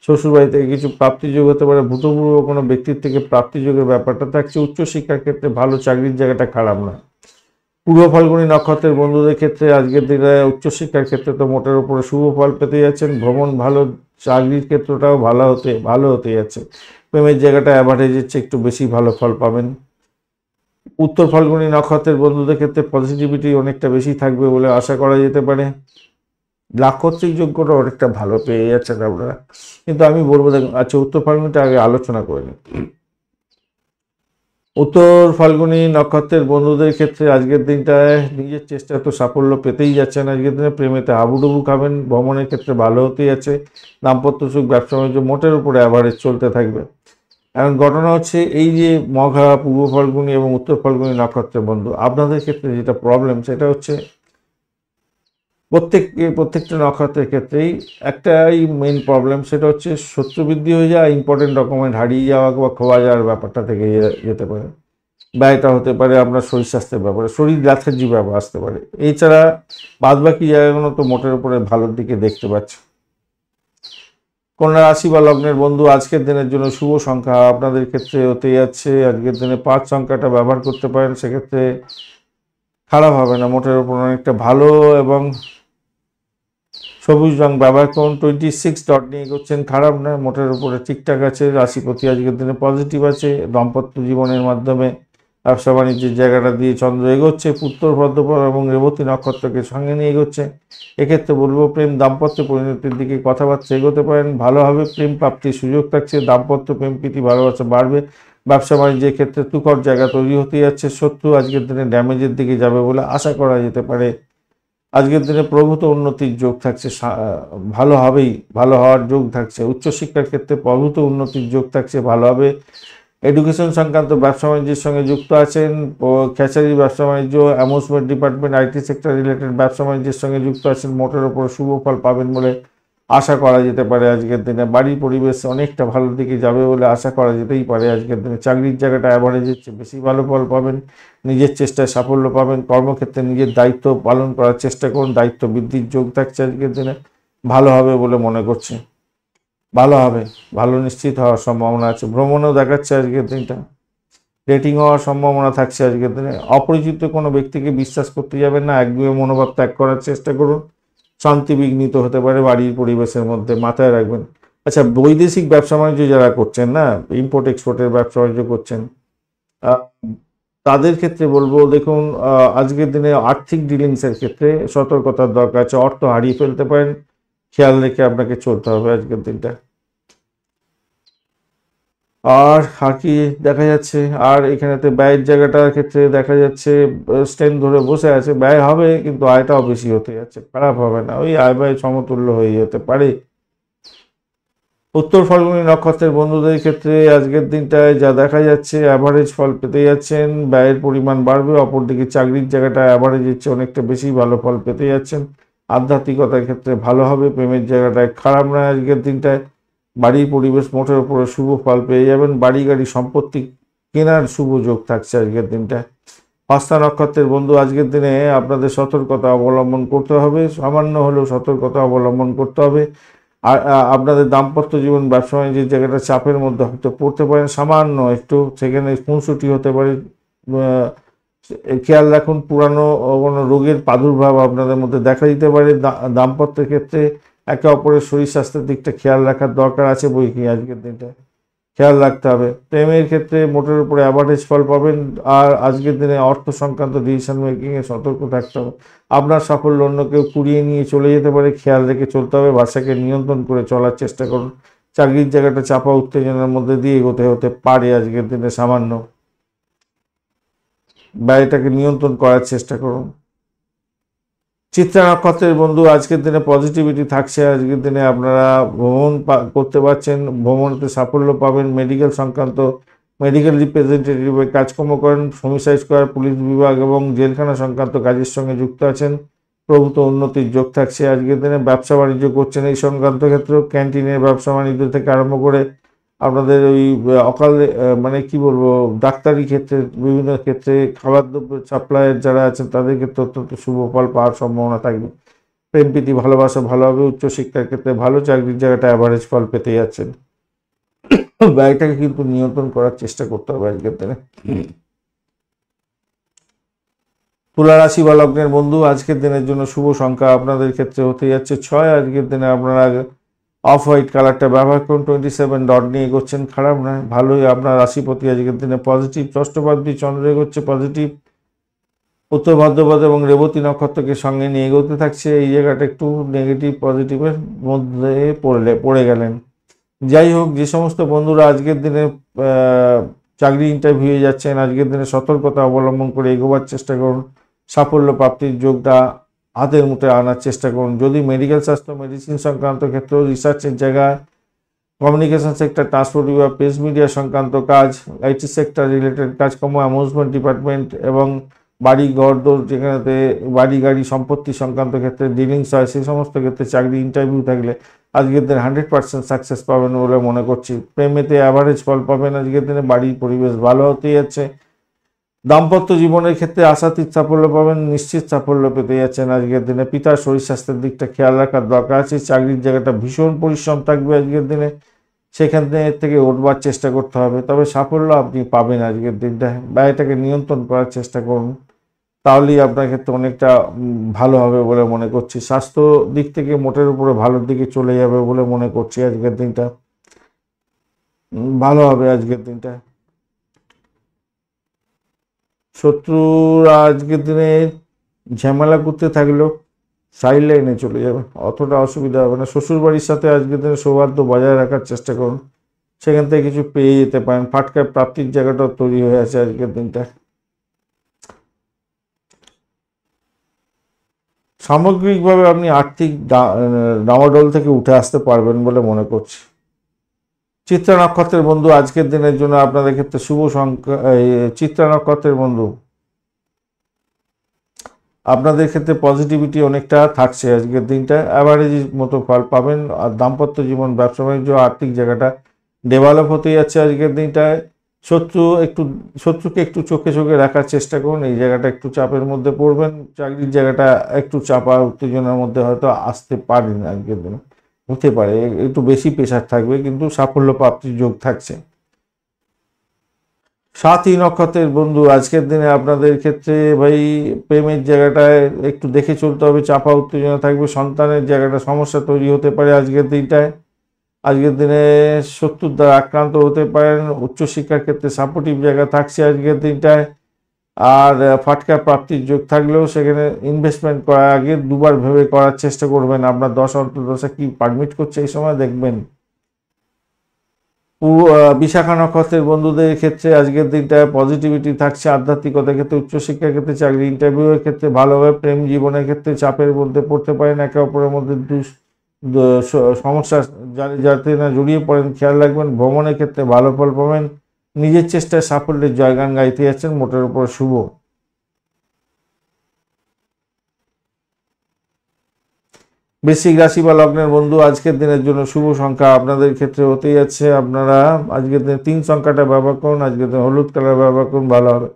শ্বশুরবাড়ি থেকে কিছু প্রাপ্তির যোগ হতে পারে, ভূতপূর্ব কোনো ব্যক্তির থেকে প্রাপ্তি যোগের ব্যাপারটা থাকছে। উচ্চশিক্ষার ক্ষেত্রে ভালো, চাকরির জায়গাটা খারাপ না। পূর্ব ফাল্গুনী নক্ষত্রের বন্ধুদের ক্ষেত্রে আজকের দিনে উচ্চশিক্ষার ক্ষেত্রে তো মোটের উপরে শুভ ফল পেতে যাচ্ছেন, ভ্রমণ ভালো, চাকরির ক্ষেত্রটাও ভালো হতে যাচ্ছে। প্রেমের জায়গাটা অ্যাভারেজের চেয়ে একটু বেশি ভালো ফল পাবেন। উত্তর ফাল্গুনী নক্ষত্রের বন্ধুদের ক্ষেত্রে পজিটিভিটি অনেকটা বেশি থাকবে বলে আশা করা যেতে পারে। লাক্ষত্রিক যোগ্যটা অনেকটা ভালো পেয়ে যাচ্ছেন আপনারা। কিন্তু আমি বলবো দেখুন, আচ্ছা উত্তর ফাল্গুনিটা আগে আলোচনা করে নিই। উত্তর ফাল্গুনী নক্ষত্রের বন্ধুদের ক্ষেত্রে আজকের দিনটায় নিজের চেষ্টা তো সাফল্য পেতেই যাচ্ছেন। আজকের দিনে প্রেমেতে হাবুডুবু খাবেন, ভ্রমণের ক্ষেত্রে ভালো হতেই আছে, দাম্পত্য সুখ, ব্যবসা বাণিজ্য মোটের উপরে অ্যাভারেজ চলতে থাকবে। এখন ঘটনা হচ্ছে এই যে মঘা, পূর্ব ফাল্গুনী এবং উত্তর ফাল্গুনী নক্ষত্রের বন্ধু, আপনাদের ক্ষেত্রে যেটা প্রবলেম সেটা হচ্ছে প্রত্যেকটা নক্ষত্রের ক্ষেত্রেই একটাই মেইন প্রবলেম, সেটা হচ্ছে শত্রু বৃদ্ধি হয়ে যাওয়া, ইম্পর্টেন্ট ডকুমেন্ট হারিয়ে যাওয়া বা খোয়া যাওয়ার ব্যাপারটা থেকে যেতে পারে। ব্যয়টা হতে পারে আপনার শরীর স্বাস্থ্যের ব্যাপারে, শরীর ল্যাথার্জি ব্যাপার আসতে পারে। এছাড়া বাদবাকি জায়গাগুলো তো মোটের উপরে ভালোর দিকে দেখতে পাচ্ছি। কন্যা রাশি বা লগ্নের বন্ধু, আজকের দিনের জন্য শুভ সংখ্যা আপনাদের ক্ষেত্রে হতে যাচ্ছে, আজকের দিনে 5 সংখ্যাটা ব্যবহার করতে পারেন, সেক্ষেত্রে খারাপ হবে না, মোটের উপর অনেকটা ভালো। এবং সবুজ রং ব্যবহার করুন, 26 ডট নিয়ে এগোচ্ছেন, খারাপ না, মোটের উপরে ঠিকঠাক আছে। রাশিপতি আজকের দিনে পজিটিভ আছে, দাম্পত্য জীবনের মাধ্যমে ব্যবসা বাণিজ্যের জায়গাটা দিয়ে চন্দ্র এগোচ্ছে, উত্তর ভদ্রপদ এবং রেবতী নক্ষত্রকে সঙ্গে নিয়ে এগোচ্ছে। এক্ষেত্রে বলবো প্রেম দাম্পত্য পরিণতির দিকে কথাবার্তা এগোতে পারেন, ভালোভাবে প্রেম প্রাপ্তির সুযোগ থাকছে, দাম্পত্য প্রেম প্রীতি ভালোবাসা বাড়বে। ব্যবসা বাণিজ্যের ক্ষেত্রে তুখর জায়গা তৈরি হতে যাচ্ছে, শত্রু আজকের দিনে ড্যামেজের দিকে যাবে বলে আশা করা যেতে পারে। আজকের দিনে প্রভূত উন্নতির যোগ থাকছে, ভালো হবেই, ভালো হওয়ার যোগ থাকছে। উচ্চশিক্ষার ক্ষেত্রে প্রভূত উন্নতির যোগ থাকছে, ভালো হবে। এডুকেশন সংক্রান্ত ব্যবসা বাণিজ্যের সঙ্গে যুক্ত আছেন, খেচারি ব্যবসা বাণিজ্য, amusement department, IT sector related ব্যবসা বাণিজ্যের সঙ্গে যুক্ত আছেন, মোটের ওপর শুভ ফল পাবেন বলে আশা করা যেতে পারে। আজকের দিনে বাড়ির পরিবেশ অনেকটা ভালো দিকে যাবে বলে আশা করা যেতেই পারে। আজকের দিনে চাকরির জায়গাটা অ্যাভারেজের চেয়ে বেশি ভালো ফল পাবেন, নিজের চেষ্টায় সাফল্য পাবেন। কর্মক্ষেত্রে নিজের দায়িত্ব পালন করার চেষ্টা করুন, দায়িত্ব বৃদ্ধির যোগ থাকছে আজকের দিনে, ভালো হবে বলে মনে করছে, ভালো হবে, ভালো নিশ্চিত হওয়ার সম্ভাবনা আছে। ভ্রমণও দেখাচ্ছে আজকের দিনটা, ডেটিং হওয়ার সম্ভাবনা থাকছে আজকের দিনে। অপরিচিত কোনো ব্যক্তিকে বিশ্বাস করতে যাবেন না, একগুঁয়ে মনোভাব ত্যাগ করার চেষ্টা করুন, শান্তি বিঘ্নিত হতে পারে বাড়ির পরিবেশের মধ্যে, মাথায় রাখবেন। আচ্ছা, বৈদেশিক ব্যবসা বাণিজ্য যারা করছেন না, ইম্পোর্ট এক্সপোর্টের ব্যবসা বাণিজ্য করছেন, আহ, তাদের ক্ষেত্রে বলবো দেখুন, আজকের দিনে আর্থিক ডিলিংসের ক্ষেত্রে সতর্কতার দরকার আছে, অর্থ হারিয়ে ফেলতে পারেন, খেয়াল রেখে আপনাকে চলতে হবে আজকের দিনটা। আর কি দেখা যাচ্ছে, আর এখানেতে ব্যয়ের জায়গাটার ক্ষেত্রে দেখা যাচ্ছে স্ট্যান্ড ধরে বসে আছে, ব্যয় হবে কিন্তু আয়টাও বেশি হতে যাচ্ছে, খারাপ হবে না, ওই আয় ব্যয় সমতুল্য হয়ে যেতে পারে। উত্তর ফাল্গুনী নক্ষত্রের বন্ধুদের ক্ষেত্রে আজকের দিনটায় যা দেখা যাচ্ছে, অ্যাভারেজ ফল পেতে যাচ্ছেন, ব্যয়ের পরিমাণ বাড়বে, অপরদিকে চাকরির জায়গাটা অ্যাভারেজের চেয়ে অনেকটা বেশি ভালো ফল পেতে যাচ্ছেন। আধ্যাত্মিকতার ক্ষেত্রে ভালো হবে, প্রেমের জায়গাটায় খারাপ নয় আজকের দিনটায়। বাড়ির পরিবেশ মোটের উপরে শুভ ফল পেয়ে যাবেন, বাড়ি গাড়ি সম্পত্তি কেনার শুভ যোগ থাকছে আজকের দিনটায়। হস্তা নক্ষত্রের বন্ধু, আজকের দিনে আপনাদের সতর্কতা অবলম্বন করতে হবে, সামান্য হলেও সতর্কতা অবলম্বন করতে হবে। আর আপনাদের দাম্পত্য জীবন ব্যবসা বাণিজ্যের জায়গাটা চাপের মধ্যে হয়তো পড়তে পারেন, সামান্য একটু সেখানে খুনসুটি হতে পারে। খেয়াল রাখুন, পুরানো কোনো রোগের প্রাদুর্ভাব আপনাদের মধ্যে দেখা দিতে পারে। দাম্পত্যের ক্ষেত্রে একে অপরের শরীর স্বাস্থ্যের দিকটা খেয়াল রাখার দরকার আছে বই কি, আজকের দিনটা খেয়াল রাখতে হবে। প্রেমের ক্ষেত্রে মোটের উপরে অ্যাভারেজ ফল পাবেন। আর আজকের দিনে অর্থ সংক্রান্ত ডিসিশন মেকিংয়ে সতর্ক থাকতে হবে, আপনার সাফল্য অন্য কেউ কুড়িয়ে নিয়ে চলে যেতে পারে, খেয়াল রেখে চলতে হবে, ভাষাকে নিয়ন্ত্রণ করে চলার চেষ্টা করুন। চাকরির জায়গাটা চাপা উত্তেজনার মধ্যে দিয়ে এগোতে হতে পারে আজকের দিনে, সামান্য ব্যয়টাকে নিয়ন্ত্রণ করার চেষ্টা করুন। চিত্রা নক্ষত্রের বন্ধু, আজকের দিনে পজিটিভিটি থাকছে, আজকের দিনে আপনারা ভ্রমণ করতে পারছেন, ভ্রমণেতে সাফল্য পাবেন। মেডিকেল সংক্রান্ত, মেডিকেল রিপ্রেজেন্টেটিভের কাজকর্ম করেন, হোমিসাইড স্কোয়ার, পুলিশ বিভাগ এবং জেলখানা সংক্রান্ত কাজের সঙ্গে যুক্ত আছেন, প্রভূত উন্নতির যোগ থাকছে। আজকের দিনে ব্যবসা বাণিজ্য করছেন এই সংক্রান্ত ক্ষেত্রেও, ক্যান্টিনের ব্যবসা বাণিজ্য থেকে আরম্ভ করে আপনাদের ওই অকালে মানে কি বলবো, ডাক্তারি ক্ষেত্রে, বিভিন্ন ক্ষেত্রে খাবার দ্রব্য সাপ্লাইয়ের যারা আছেন তাদের ক্ষেত্রে অত্যন্ত শুভ ফল পাওয়ার সম্ভাবনা থাকবে। প্রেম প্রীতি ভালোবাসা ভালো হবে, উচ্চশিক্ষার ক্ষেত্রে ভালো, চাকরির জায়গাটা অ্যাভারেজ ফল পেতে যাচ্ছেন। ব্যয়টাকে কিন্তু নিয়ন্ত্রণ করার চেষ্টা করতে হবে আজকের দিনে। তুলা রাশি বা লগ্নের বন্ধু, আজকের দিনের জন্য শুভ সংখ্যা আপনাদের ক্ষেত্রে হতে যাচ্ছে 6। আজকের দিনে আপনারা অফ হোয়াইট কালারটা ব্যবহার করুন, 27 ডট নিয়ে এগোচ্ছেন, খারাপ নয়, ভালোই। আপনার রাশিপতি আজকের দিনে পজিটিভ, ষষ্ঠপদী চন্দ্র এগোচ্ছে পজিটিভ, উত্তর ভাদ্রপদ এবং রেবতী নক্ষত্রকে সঙ্গে নিয়ে এগোতে থাকছে। এই জায়গাটা একটু নেগেটিভ পজিটিভের মধ্যে পড়ে গেলেন। যাই হোক, যে সমস্ত বন্ধুরা আজকের দিনে চাকরি ইন্টারভিউয়ে যাচ্ছেন, আজকের দিনে সতর্কতা অবলম্বন করে এগোবার চেষ্টা করুন, সাফল্য প্রাপ্তির যোগটা হাতের মুঠে আনার চেষ্টা করুন। যদি মেডিকেল স্বাস্থ্য, মেডিসিন সংক্রান্ত ক্ষেত্রেও, রিসার্চের জায়গায়, কমিউনিকেশন সেক্টর, ট্রান্সপোর্ট বিভাগ, প্রেস মিডিয়া সংক্রান্ত কাজ, আইটি সেক্টর রিলেটেড কাজকর্ম, অ্যামিউজমেন্ট ডিপার্টমেন্ট এবং বাড়ি ঘর দোর যেখানেতে বাড়ি গাড়ি সম্পত্তি সংক্রান্ত ক্ষেত্রে ডিলিংস হয়, সেই সমস্ত ক্ষেত্রে চাকরি ইন্টারভিউ থাকলে আজকের দিনে 100% সাকসেস পাবেন বলে মনে করছি। প্রেমেতে অ্যাভারেজ ফল পাবেন আজকের দিনে, বাড়ির পরিবেশ ভালো হতে যাচ্ছে। দাম্পত্য জীবনের ক্ষেত্রে আশাতীত সাফল্য পাবেন, নিশ্চিত সাফল্য পেতে যাচ্ছেন আজকের দিনে। পিতার শরীর স্বাস্থ্যের দিকটা খেয়াল রাখার দরকার আছে। চাকরির জায়গাটা ভীষণ পরিশ্রম থাকবে আজকের দিনে, সেখান থেকে উঠবার চেষ্টা করতে হবে, তবে সাফল্য আপনি পাবেন আজকের দিনটা। ব্যয়টাকে নিয়ন্ত্রণ করার চেষ্টা করুন, তাহলেই আপনার ক্ষেত্রে অনেকটা ভালো হবে বলে মনে করছি। স্বাস্থ্য দিক থেকে মোটের উপরে ভালোর দিকে চলে যাবে বলে মনে করছি আজকের দিনটা, ভালো হবে আজকের দিনটা। শত্রুরা আজকের দিনে ঝামেলা করতে থাকলেও সাইড লাইনে চলে যাবে, অতটা অসুবিধা হবে না। শ্বশুর বাড়ির সাথে আজকের দিনে সৌহার্দ্য বজায় রাখার চেষ্টা করুন, সেখান থেকে কিছু পেয়ে যেতে পারেন। ফাটকায় প্রাপ্তির জায়গাটাও তৈরি হয়ে আছে আজকের দিনটা। সামগ্রিকভাবে আপনি আর্থিক ডামাডোল থেকে উঠে আসতে পারবেন বলে মনে করছি। চিত্রা নক্ষত্রের বন্ধু, আজকের দিনের জন্য আপনাদের ক্ষেত্রে শুভ সংখ্যা, চিত্রা নক্ষত্রের বন্ধু আপনাদের ক্ষেত্রে পজিটিভিটি অনেকটা থাকছে আজকের দিনটা, অ্যাভারেজ মতো ফল পাবেন। আর দাম্পত্য জীবন, ব্যবসা বাণিজ্য, আর্থিক জায়গাটা ডেভেলপ হতে যাচ্ছে আজকের দিনটায়। শত্রুকে একটু চোখে চোখে রাখার চেষ্টা করুন, এই জায়গাটা একটু চাপের মধ্যে পড়বেন। চাকরির জায়গাটা একটু চাপা উত্তেজনার মধ্যে হয়তো আসতে পারেন আজকের দিনে, হতে পারে একটু বেশি প্রেশার থাকবে, কিন্তু সাফল্য প্রাপ্তির যোগ থাকছে। সাতই নক্ষত্রের বন্ধু, আজকের দিনে আপনাদের ক্ষেত্রে ভাই প্রেমের জায়গাটায় একটু দেখে চলতে হবে, চাপা উত্তেজনা থাকবে। সন্তানের জায়গাটা সমস্যা তৈরি হতে পারে আজকের দিনটায়। আজকের দিনে শত্রুর দ্বারা আক্রান্ত হতে পারেন। উচ্চশিক্ষার ক্ষেত্রে সাপোর্টিভ জায়গা থাকছে আজকের দিনটায়। আর ফাটকা প্রাপ্তির যোগ থাকলেও সেখানে ইনভেস্টমেন্ট করার আগে দুবার ভেবে করার চেষ্টা করবেন। আপনার দশা অন্তর্দশা কি পারমিট করছে এই সময় দেখবেন। বিশাখা নক্ষত্রের বন্ধুদের ক্ষেত্রে আজকের দিনটায় পজিটিভিটি থাকছে। আধ্যাত্মিকতার ক্ষেত্রে, উচ্চশিক্ষার ক্ষেত্রে, চাকরি ইন্টারভিউয়ের ক্ষেত্রে ভালোভাবে। প্রেম জীবনের ক্ষেত্রে চাপের মধ্যে পড়তে পারেন, একে অপরের মধ্যে সমস্যা যাতে না জড়িয়ে পড়েন খেয়াল রাখবেন। ভ্রমণের ক্ষেত্রে ভালো ফল পাবেন, নিজের চেষ্টায় সাফল্যের জয়গান গাইতে যাচ্ছেন, মোটের উপর শুভ। বৃশ্চিক রাশি বা লগ্নের বন্ধু, আজকের দিনের জন্য শুভ সংখ্যা আপনাদের ক্ষেত্রে হতে যাচ্ছে, আপনারা আজকের দিনে 3 সংখ্যাটা ব্যবহার করুন। আজকের দিনে হলুদ কালার ব্যবহার করুন, ভালো হবে।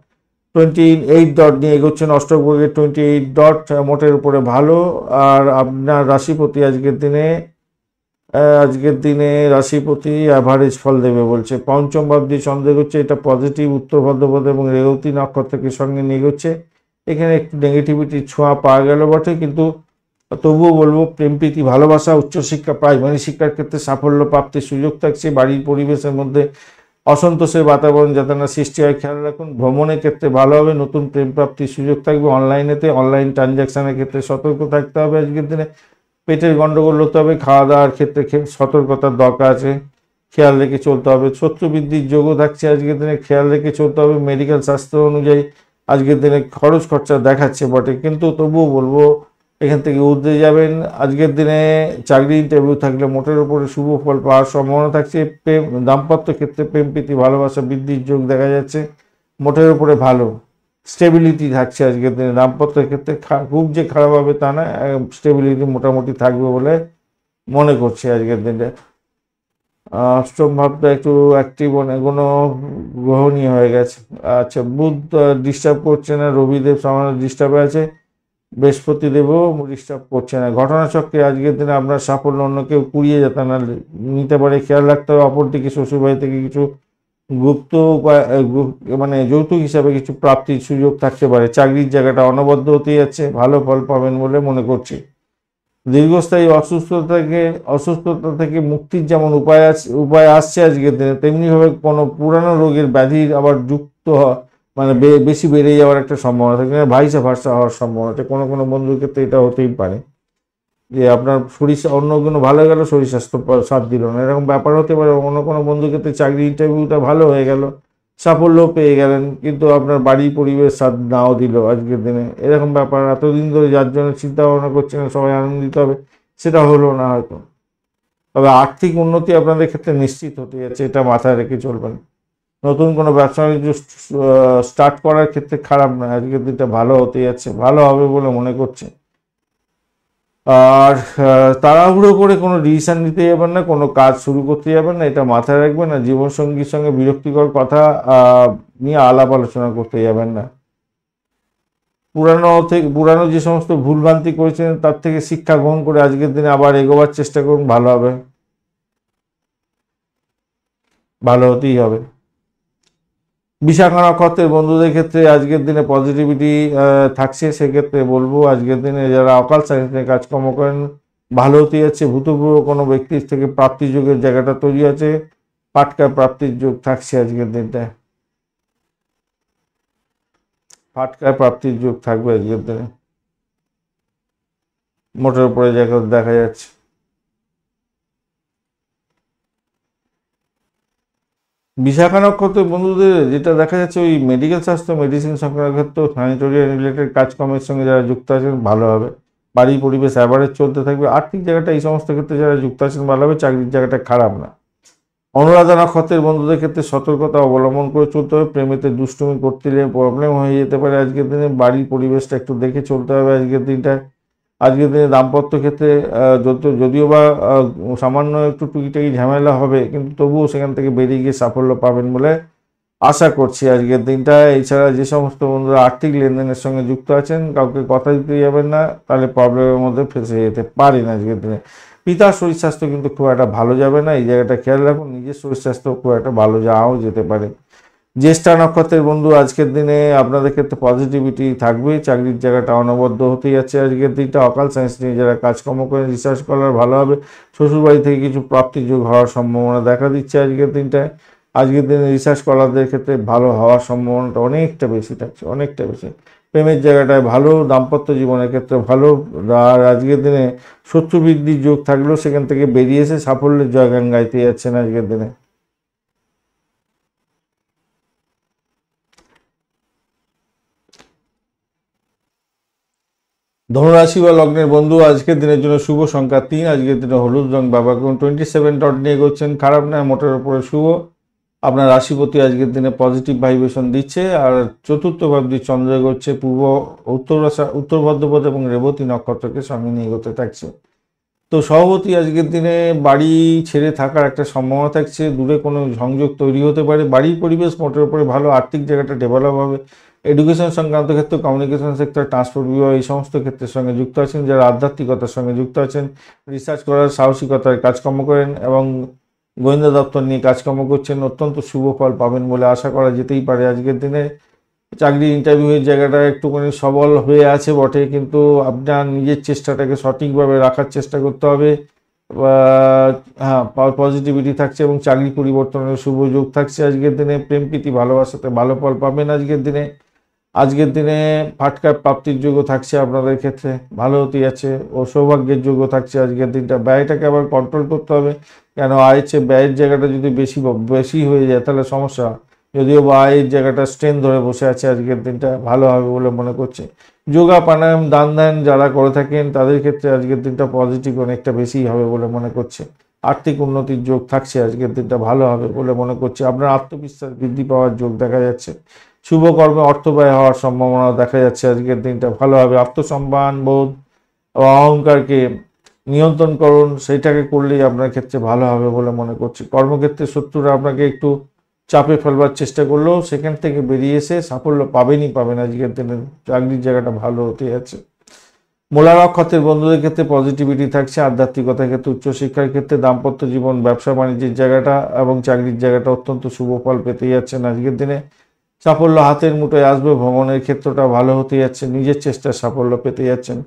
28 ডট নিয়ে এগোচ্ছেন অষ্টকবর্গের 28 ডট, মোটের উপরে ভালো। আর আপনার রাশিপতি আজকের দিনে রাশিপতি অ্যাভারেজ ফল দেবে বলছে। পঞ্চম ভাব দিয়ে সন্দেহ হচ্ছে, এটা পজিটিভ। উত্তর ভাদ্রপদ এবং রেবতী নক্ষত্রকে সঙ্গে নিয়ে এগোচ্ছে। এখানে একটু নেগেটিভিটির ছোঁয়া পাওয়া গেল বটে, কিন্তু তবুও বলবো প্রেম প্রীতি ভালোবাসা, উচ্চশিক্ষা প্রাইমারি শিক্ষার ক্ষেত্রে সাফল্য প্রাপ্তির সুযোগ থাকছে। বাড়ির পরিবেশের মধ্যে অসন্তোষের বাতাবরণ যাতে না সৃষ্টি হয় খেয়াল রাখুন। ভ্রমণের ক্ষেত্রে ভালো হবে, নতুন প্রেম প্রাপ্তির সুযোগ থাকবে। অনলাইন ট্রানজ্যাকশনের ক্ষেত্রে সতর্ক থাকতে হবে আজকের দিনে। পেটের গন্ডগোল হতে হবে, খাওয়া দাওয়ার ক্ষেত্রে সতর্কতার দরকার আছে, খেয়াল রেখে চলতে হবে। শত্রু বৃদ্ধির যোগও থাকছে আজকের দিনে, খেয়াল রেখে চলতে হবে। মেডিকেল স্বাস্থ্য অনুযায়ী আজকের দিনে খরচ খরচা দেখাচ্ছে বটে, কিন্তু তবুও বলবো এখান থেকে উঠতে যাবেন। আজকের দিনে চাকরি ইন্টারভিউ থাকলে মোটের উপরে শুভ ফল পাওয়ার সম্ভাবনা থাকছে। প্রেম দাম্পত্য ক্ষেত্রে প্রেম প্রীতি ভালোবাসা বৃদ্ধির যোগ দেখা যাচ্ছে, মোটের উপরে ভালো। স্টেবিলিটি থাকছে আজকের দিনে। দাম্পত্যের ক্ষেত্রে খুব যে খারাপ হবে তা না, স্টেবিলিটি মোটামুটি থাকবে বলে মনে করছি আজকের দিনে। অষ্টম ভাবটা একটু অ্যাক্টিভ কোনো গ্রহণীয় হয়ে গেছে। আচ্ছা, বুধ ডিস্টার্ব করছে না, রবিদেব সামান্য ডিস্টার্বে আছে, বৃহস্পতি দেবও ডিস্টার্ব করছে না। ঘটনাচক্রে আজকের দিনে আপনার সাফল্য অন্য কেউ কুড়িয়ে যেতে না নিতে পারে, খেয়াল রাখতে হবে। অপরদিকে শ্বশুরবাড়ি থেকে কিছু গুপ্ত উপায় মানে যৌতুক হিসাবে কিছু প্রাপ্তির সুযোগ থাকতে পারে। চাকরির জায়গাটা অনবদ্য হতে যাচ্ছে, ভালো ফল পাবেন বলে মনে করছি। দীর্ঘস্থায়ী অসুস্থতা থেকে মুক্তির যেমন উপায় আসছে আজকের দিনে, তেমনিভাবে কোনো পুরানো রোগের ব্যাধির আবার যুক্ত মানে বেশি বেড়ে যাওয়ার একটা সম্ভাবনা থাকে, ভাইসা ভার্সা হওয়ার সম্ভাবনা থাকে। কোনো বন্ধুর ক্ষেত্রে এটা হতেই পারে যে আপনার শরীর অন্য কোনো ভালো গেল, শরীর স্বাস্থ্য সাথ দিল না, এরকম ব্যাপার হতে পারে। অন্য কোনো বন্ধুর ক্ষেত্রে চাকরি ইন্টারভিউটা ভালো হয়ে গেল, সাফল্য পেয়ে গেলেন, কিন্তু আপনার বাড়ির পরিবেশ সাথ নাও দিল আজকের দিনে, এরকম ব্যাপার। এতদিন ধরে যার জন্য চিন্তা ভাবনা করছেন সবাই আনন্দিত হবে, সেটা হলো না হয়তো। তবে আর্থিক উন্নতি আপনাদের ক্ষেত্রে নিশ্চিত হতে যাচ্ছে, এটা মাথায় রেখে চলবেন। নতুন কোনো ব্যবসা বাণিজ্য স্টার্ট করার ক্ষেত্রে খারাপ নয়, আজকের দিনটা ভালো হতে যাচ্ছে, ভালো হবে বলে মনে করছে। আর তাড়াহুড়ো করে কোনো ডিসিশন নিতে যাবেন না, কোনো কাজ শুরু করতে যাবেন না, এটা মাথায় রাখবেন। না জীবনসঙ্গীর সঙ্গে বিরক্তিকর কথা নিয়ে আলাপ আলোচনা করতে যাবেন না। পুরানো যে সমস্ত ভুলভ্রান্তি করেছেন তার থেকে শিক্ষা গ্রহণ করে আজকের দিনে আবার এগোবার চেষ্টা করুন, ভালো হবে, ভালো হতেই হবে। বিশাখা নক্ষত্রের বন্ধুদের ক্ষেত্রে আজকের দিনে পজিটিভিটি থাকছে, সেক্ষেত্রে বলবো আজকের দিনে যারা অকাল সায়েন্স নিয়ে কাজকর্ম করেন ভালো হতে যাচ্ছে। ভূতপূর্ব কোনো ব্যক্তির থেকে প্রাপ্তি যোগের জায়গাটা তৈরি আছে, ফাটকা প্রাপ্তির যোগ থাকছে আজকের দিনটায়, ফাটকায় প্রাপ্তির যোগ থাকবে আজকের দিনে, মোটের উপরে জায়গা দেখা যাচ্ছে। বিশাখা নক্ষত্রের বন্ধুদের যেটা দেখা যাচ্ছে, ওই মেডিকেল স্বাস্থ্য, মেডিসিন সংক্রান্ত ক্ষেত্র, স্যানিটোরিয়াল রিলেটেড কাজকর্মের সঙ্গে যারা যুক্ত আছেন ভালো হবে। বাড়ি পরিবেশ অ্যাভারেজ চলতে থাকবে। আর্থিক জায়গাটা এই সমস্ত ক্ষেত্রে যারা যুক্ত আছেন ভালো হবে, চাকরির জায়গাটা খারাপ না। অনুরাধা নক্ষত্রের বন্ধুদের ক্ষেত্রে সতর্কতা অবলম্বন করে চলতে হবে। প্রেমেতে দুষ্টুমি করতে গেলে প্রবলেম হয়ে যেতে পারে আজকের দিনে, বাড়ির পরিবেশটা একটু দেখে চলতে হবে আজকের দিনটায়। আজকের দিনে দাম্পত্য ক্ষেত্রে যদিও বা সামান্য একটু টুকিটাকি ঝামেলা হবে, কিন্তু তবুও সেখান থেকে বেরিয়ে গিয়ে সাফল্য পাবেন বলে আশা করছি আজকের দিনটা। এছাড়া যে সমস্ত বন্ধুরা আর্থিক লেনদেনের সঙ্গে যুক্ত আছেন, কাউকে কথা দিতে যাবেন না, তাহলে প্রবলেমের মধ্যে ফেঁসে যেতে পারেন আজকের দিনে। পিতার শরীর স্বাস্থ্য কিন্তু খুব একটা ভালো যাবে না, এই জায়গাটা খেয়াল রাখুন। নিজের শরীর স্বাস্থ্য খুব একটা ভালো যাওয়াও যেতে পারে। জ্যেষ্ঠা নক্ষত্রের বন্ধু আজকের দিনে আপনাদের ক্ষেত্রে পজিটিভিটি থাকবে, চাকরির জায়গাটা অনবদ্য হতে যাচ্ছে আজকের দিনটা। অকাল সায়েন্স নিয়ে যারা কাজকর্ম করেন রিসার্চ করার ভালো হবে। শ্বশুরবাড়ি থেকে কিছু প্রাপ্তির যোগ হওয়ার সম্ভাবনা দেখা দিচ্ছে আজকের দিনটায়। আজকের দিনে রিসার্চ কলারদের ক্ষেত্রে ভালো হওয়ার সম্ভাবনাটা অনেকটা বেশি থাকছে, অনেকটা বেশি। প্রেমের জায়গাটায় ভালো, দাম্পত্য জীবনের ক্ষেত্রে ভালো। আর আজকের দিনে শত্রু বৃদ্ধির যোগ থাকলেও সেখান থেকে বেরিয়ে এসে সাফল্যের জয়গান গাইতে যাচ্ছেন আজকের দিনে। ধনুরাশি বা লগ্নের বন্ধু আজকের দিনের জন্য শুভ সংখ্যা 3, আজকের দিনে হলুদ রং ব্যবহার করুন। 27 ডট নিয়ে এগোচ্ছেন, খারাপ নয়, মোটের উপরে শুভ। আপনার রাশিপতি আজকের দিনে পজিটিভ ভাইব্রেশন দিচ্ছে। আর চতুর্থ ভাবটি চন্দ্র এগোচ্ছে উত্তর ভদ্রপদ এবং রেবতী নক্ষত্রকে সঙ্গে নিয়ে এগোতে থাকছে। তো সভাপতি আজকের দিনে বাড়ি ছেড়ে থাকার একটা সম্ভাবনা থাকছে, দূরে কোনো সংযোগ তৈরি হতে পারে। বাড়ির পরিবেশ মোটের উপরে ভালো, আর্থিক জায়গাটা ডেভেলপ হবে। এডুকেশন সংক্রান্ত ক্ষেত্রে, কমিউনিকেশন সেক্টর, ট্রান্সপোর্ট বিভাগ এই সমস্ত ক্ষেত্রের সঙ্গে যুক্ত আছেন। যারা আধ্যাত্মিকতার সঙ্গে যুক্ত আছেন, রিসার্চ করার সাহসিকতার কাজকর্ম করেন এবং গোয়েন্দা দপ্তর নিয়ে কাজকর্ম করছেন, অত্যন্ত শুভ ফল পাবেন বলে আশা করা যেতেই পারে আজকের দিনে। চাকরি ইন্টারভিউয়ের জায়গাটা একটুখানি সবল হয়ে আছে বটে, কিন্তু আপনার নিজের চেষ্টাটাকে সঠিকভাবে রাখার চেষ্টা করতে হবে। হ্যাঁ, পজিটিভিটি থাকছে এবং চাকরি পরিবর্তনের শুভ যোগ থাকছে আজকের দিনে। প্রেম প্রীতি ভালোবাসাতে ভালো ফল পাবেন আজকের দিনে। আজকের দিনে ফাটকার প্রাপ্তির যোগ্য থাকছে আপনাদের ক্ষেত্রে, ভালো হতে যাচ্ছে। ও সৌভাগ্যের যোগ্য থাকছে আজকের দিনটা। ব্যয়টাকে আবার কন্ট্রোল করতে হবে, কেন আয়ের চেয়ে ব্যয়ের জায়গাটা যদি বেশি হয়ে যায় তাহলে সমস্যা। যদিও বা আয়ের জায়গাটা স্ট্রেন ধরে বসে আছে আজকের দিনটা, ভালো হবে বলে মনে করছে। যোগা প্রাণায়াম দান ধ্যান যারা করে থাকেন তাদের ক্ষেত্রে আজকের দিনটা পজিটিভ অনেকটা বেশি হবে বলে মনে করছে। আর্থিক উন্নতির যোগ থাকছে আজকের দিনটা, ভালো হবে বলে মনে করছে। আপনার আত্মবিশ্বাস বৃদ্ধি পাওয়ার যোগ দেখা যাচ্ছে। শুভ কর্মে অর্থ ব্যয় হওয়ার সম্ভাবনা দেখা যাচ্ছে আজকের দিনটা, ভালো হবে। আত্মসম্মান বোধ ও অহংকারকে নিয়ন্ত্রণ করুন, সেইটাকে করলেই আপনার ক্ষেত্রে ভালো হবে বলে মনে করছি। কর্মক্ষেত্রে শত্রুরা আপনাকে একটু চাপে ফেলবার চেষ্টা করলেও সেখান থেকে বেরিয়ে এসে সাফল্য পাবেনই পাবেন আজকের দিনে। চাকরির জায়গাটা ভালো হতে যাচ্ছে। মূলা নক্ষত্রের বন্ধুদের ক্ষেত্রে পজিটিভিটি থাকছে। আধ্যাত্মিকতার ক্ষেত্রে, উচ্চশিক্ষার ক্ষেত্রে, দাম্পত্য জীবন, ব্যবসা বাণিজ্যের জায়গাটা এবং চাকরির জায়গাটা অত্যন্ত শুভ ফল পেতে যাচ্ছেন আজকের দিনে। সাফল্য হাতের মুঠোয় আসবে। ভ্রমণের ক্ষেত্রটা ভালো হতে যাচ্ছে, নিজের চেষ্টায় সাফল্য পেতে যাচ্ছেন।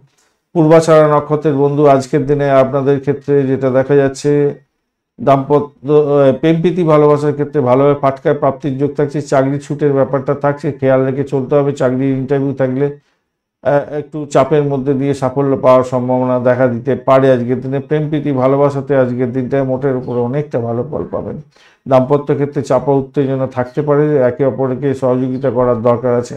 পূর্বাষাঢ়া নক্ষত্রের বন্ধু আজকের দিনে আপনাদের ক্ষেত্রে যেটা দেখা যাচ্ছে, দাম্পত্য প্রেম প্রীতি ভালোবাসার ক্ষেত্রে ভালোভাবে ফাটকায় প্রাপ্তির যোগ থাকছে। চাকরি ছুটের ব্যাপারটা থাকছে, খেয়াল রেখে চলতে হবে। চাকরির ইন্টারভিউ থাকলে একটু চাপের মধ্যে দিয়ে সাফল্য পাওয়ার সম্ভাবনা দেখা দিতে পারে আজকের দিনে। প্রেম প্রীতি ভালোবাসাতে আজকের দিনটায় মোটের উপরে অনেকটা ভালো ফল পাবেন। দাম্পত্য ক্ষেত্রে চাপা উত্তেজনা থাকতে পারে, একে অপরকে সহযোগিতা করার দরকার আছে।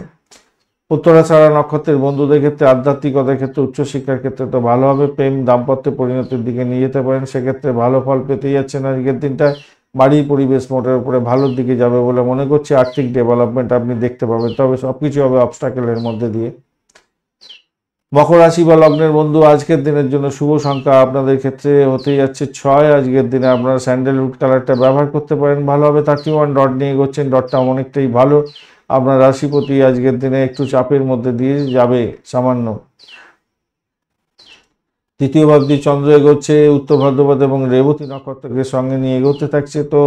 উত্তরাষাঢ়া নক্ষত্রের বন্ধুদের ক্ষেত্রে আধ্যাত্মিকতার ক্ষেত্রে, উচ্চশিক্ষার ক্ষেত্রে তো ভালো হবে। প্রেম দাম্পত্য পরিণতির দিকে নিয়ে যেতে পারেন, সেক্ষেত্রে ভালো ফল পেতে যাচ্ছেন আজকের দিনটায়। বাড়ির পরিবেশ মোটের উপরে ভালোর দিকে যাবে বলে মনে করছি। আর্থিক ডেভেলপমেন্ট আপনি দেখতে পাবেন, তবে সব কিছু হবে অবস্টাকেলের মধ্যে দিয়ে। মকর রাশি বা লগ্নের বন্ধু, আজকের দিনের জন্য শুভ সংখ্যা আপনাদের ক্ষেত্রে হতে যাচ্ছে 6। আজকের দিনে আপনারা স্যান্ডেলউড কালারটা ব্যবহার করতে পারেন, ভালো হবে। 31 ডট নিয়ে এগোচ্ছেন, ডটটা অনেকটাই ভালো। আপনার রাশিপতি আজকের দিনে একটু চাপের মধ্যে দিয়ে যাবে সামান্য। তৃতীয় ভাবটি চন্দ্র এগোচ্ছে উত্তর ভাদ্রপদ এবং রেবতী নক্ষত্রকে সঙ্গে নিয়ে এগোতে থাকছে। তো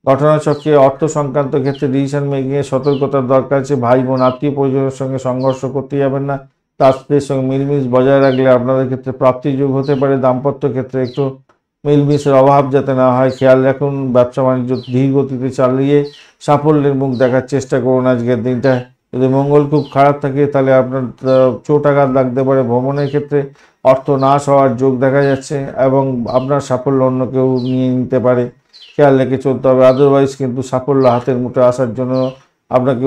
ঘটনাচক্রে অর্থ সংক্রান্ত ক্ষেত্রে ডিসিশন মেকিংয়ে সতর্কতার দরকার আছে। ভাই বোন আত্মীয় পরিজনের সঙ্গে সংঘর্ষ করতে যাবেন না, তাদের সঙ্গে মিলমিশ বজায় রাখলে আপনাদের ক্ষেত্রে প্রাপ্তির যোগ হতে পারে। দাম্পত্য ক্ষেত্রে একটু মিলমিশের অভাব যাতে না হয় খেয়াল রাখুন। ব্যবসা বাণিজ্য ধীর গতিতে চালিয়ে সাফল্যের মুখ দেখার চেষ্টা করুন আজকের দিনটা। যদি মঙ্গল খুব খারাপ থাকে তাহলে আপনার চোট আঘাত লাগতে পারে। ভ্রমণের ক্ষেত্রে অর্থ নাশ হওয়ার যোগ দেখা যাচ্ছে এবং আপনার সাফল্য অন্য কেউ নিয়ে নিতে পারে, খেয়াল রেখে চলতে হবে। আদারওয়াইজ কিন্তু সাফল্য হাতের মুঠে আসার জন্য আপনাকে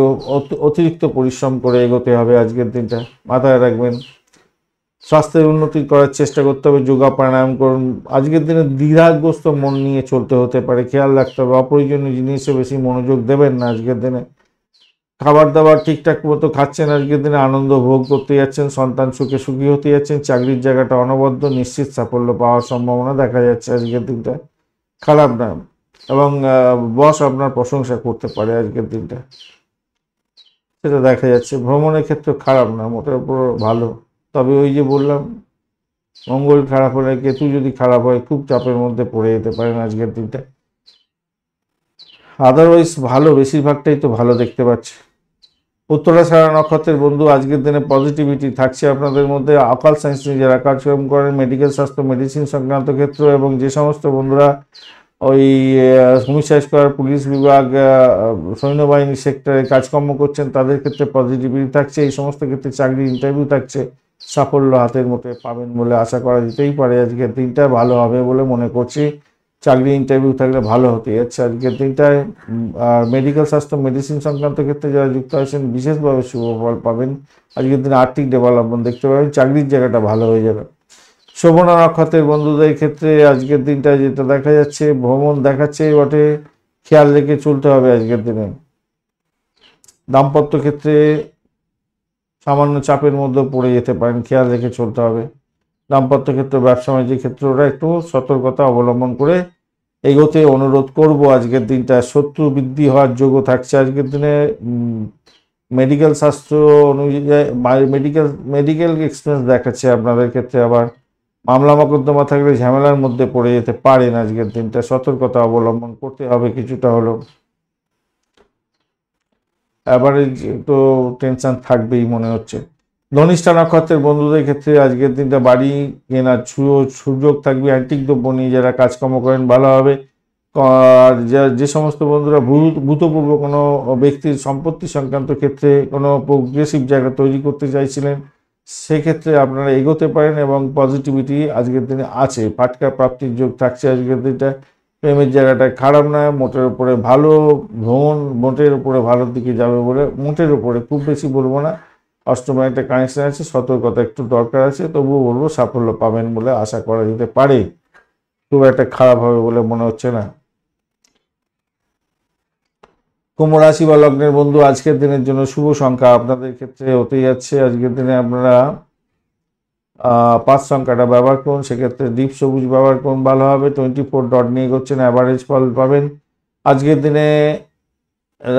অতিরিক্ত পরিশ্রম করে এগোতে হবে আজকের দিনটা, মাথায় রাখবেন। স্বাস্থ্যের উন্নতি করার চেষ্টা করতে হবে, যোগা প্রাণায়াম করুন। আজকের দিনে দ্বিধাগ্রস্ত মন নিয়ে চলতে হতে পারে, খেয়াল রাখতে হবে। অপ্রয়োজনীয় জিনিসে বেশি মনোযোগ দেবেন না আজকের দিনে। খাবার দাবার ঠিকঠাক মতো খাচ্ছেন আজকের দিনে, আনন্দ ভোগ করতে যাচ্ছেন, সন্তান সুখে সুখী হতে যাচ্ছেন। চাকরির জায়গাটা অনবদ্য, নিশ্চিত সাফল্য পাওয়ার সম্ভাবনা দেখা যাচ্ছে আজকের দিনটা, খারাপ না। এবং বস আপনার প্রশংসা করতে পারে আজকের দিনটা, সেটা দেখা যাচ্ছে। ভ্রমণের ক্ষেত্রে খারাপ না, মোটের উপর ভালো। তবে ওই যে বললাম, মঙ্গল খারাপ হলে কেতু যদি খারাপ হয় খুব চাপের মধ্যে পড়ে যেতে পারেন আজকের দিনটা। আদারওয়াইজ ভালো, বেশিরভাগটাই তো ভালো দেখতে পাচ্ছি। উত্তরাষাঢ়া নক্ষত্রের বন্ধু, আজকের দিনে পজিটিভিটি থাকছে আপনাদের মধ্যে। আকাল সায়েন্স নিয়ে যারা কার্যক্রম করেন, মেডিকেল স্বাস্থ্য মেডিসিন সংক্রান্ত ক্ষেত্র, এবং যে সমস্ত বন্ধুরা ওই হোমিসাইড স্কোয়ার, পুলিশ বিভাগ, সৈন্যবাহিনী সেক্টরে কাজকর্ম করছেন তাদের ক্ষেত্রে পজিটিভিটি থাকছে। এই সমস্ত ক্ষেত্রে চাকরি ইন্টারভিউ থাকছে, সাফল্য হাতের মুঠে পাবেন বলে আশা করা যেতেই পারে। আজকের দিনটা ভালো হবে বলে মনে করছি। চাকরি ইন্টারভিউ থাকলে ভালো হতে যাচ্ছে আজকের দিনটায়। আর মেডিকেল স্বাস্থ্য মেডিসিন সংক্রান্ত ক্ষেত্রে যারা যুক্ত আছেন বিশেষভাবে শুভ ফল পাবেন আজকের দিনে। আর্থিক ডেভেলপমেন্ট দেখতে পাবেন, চাকরির জায়গাটা ভালো হয়ে যাবে। শোভনা নক্ষত্রের বন্ধুদের ক্ষেত্রে আজকের দিনটা যেটা দেখা যাচ্ছে, ভ্রমণ দেখাচ্ছে বটে, খেয়াল রেখে চলতে হবে আজকের দিনে। দাম্পত্য ক্ষেত্রে সামান্য চাপের মধ্যে পড়ে যেতে পারেন, খেয়াল রেখে চলতে হবে। দাম্পত্য ক্ষেত্রে, ব্যবসা বাণিজ্য ক্ষেত্রটা একটু সতর্কতা অবলম্বন করে এগোতে অনুরোধ করব আজকের দিনটা। শত্রু বৃদ্ধি হওয়ার যোগও থাকছে আজকের দিনে। মেডিকেল শাস্ত্র অনুযায়ী মেডিকেল এক্সপেন্স দেখাচ্ছে আপনাদের ক্ষেত্রে। আবার মামলা মোকদ্দমা থাকলে ঝামেলার মধ্যে পড়ে যেতে পারেন আজকের দিনটা, সতর্কতা অবলম্বন করতে হবে কিছুটা হলেও। অ্যাভারেজ তো টেনশন থাকবেই মনে হচ্ছে। ধনিষ্ঠা নক্ষত্রের বন্ধুদের ক্ষেত্রে আজকের দিনটা বাড়ি কেনার সুযোগ থাকবে। অ্যান্টিক দ্রব্য নিয়ে যারা কাজকর্ম করেন ভালো হবে। আর যে সমস্ত বন্ধুরা ভূতপূর্ব কোনো ব্যক্তির সম্পত্তি সংক্রান্ত ক্ষেত্রে কোনো প্রোগ্রেসিভ জায়গা তৈরি করতে চাইছিলেন, সেক্ষেত্রে আপনারা এগোতে পারেন এবং পজিটিভিটি আজকের দিনে আছে। ফাটকা প্রাপ্তির যোগ থাকছে আজকের দিনটা। প্রেমের জায়গাটা খারাপ না, মোটের উপরে ভালো। ভ্রমণ মোটের উপরে ভালোর দিকে যাবে বলে, মোটের উপরে খুব বেশি বলবো না। অষ্টমে একটা কানেকশন আছে, সতর্কতা একটু দরকার আছে, তবুও বলবো সাফল্য পাবেন বলে আশা করা যেতে পারে। খুব একটা খারাপ হবে বলে মনে হচ্ছে না। কুম্ভ রাশি বা লগ্নের বন্ধু, আজকের দিনের জন্য শুভ সংখ্যা আপনাদের ক্ষেত্রে হতে যাচ্ছে। আজকের দিনে আপনারা 5 সংখ্যাটা ব্যবহার করুন, সেক্ষেত্রে ডিপ সবুজ ব্যবহার করুন, ভালো হবে। 24 ডট নিয়ে করছেন, অ্যাভারেজ ফল পাবেন। আজকের দিনে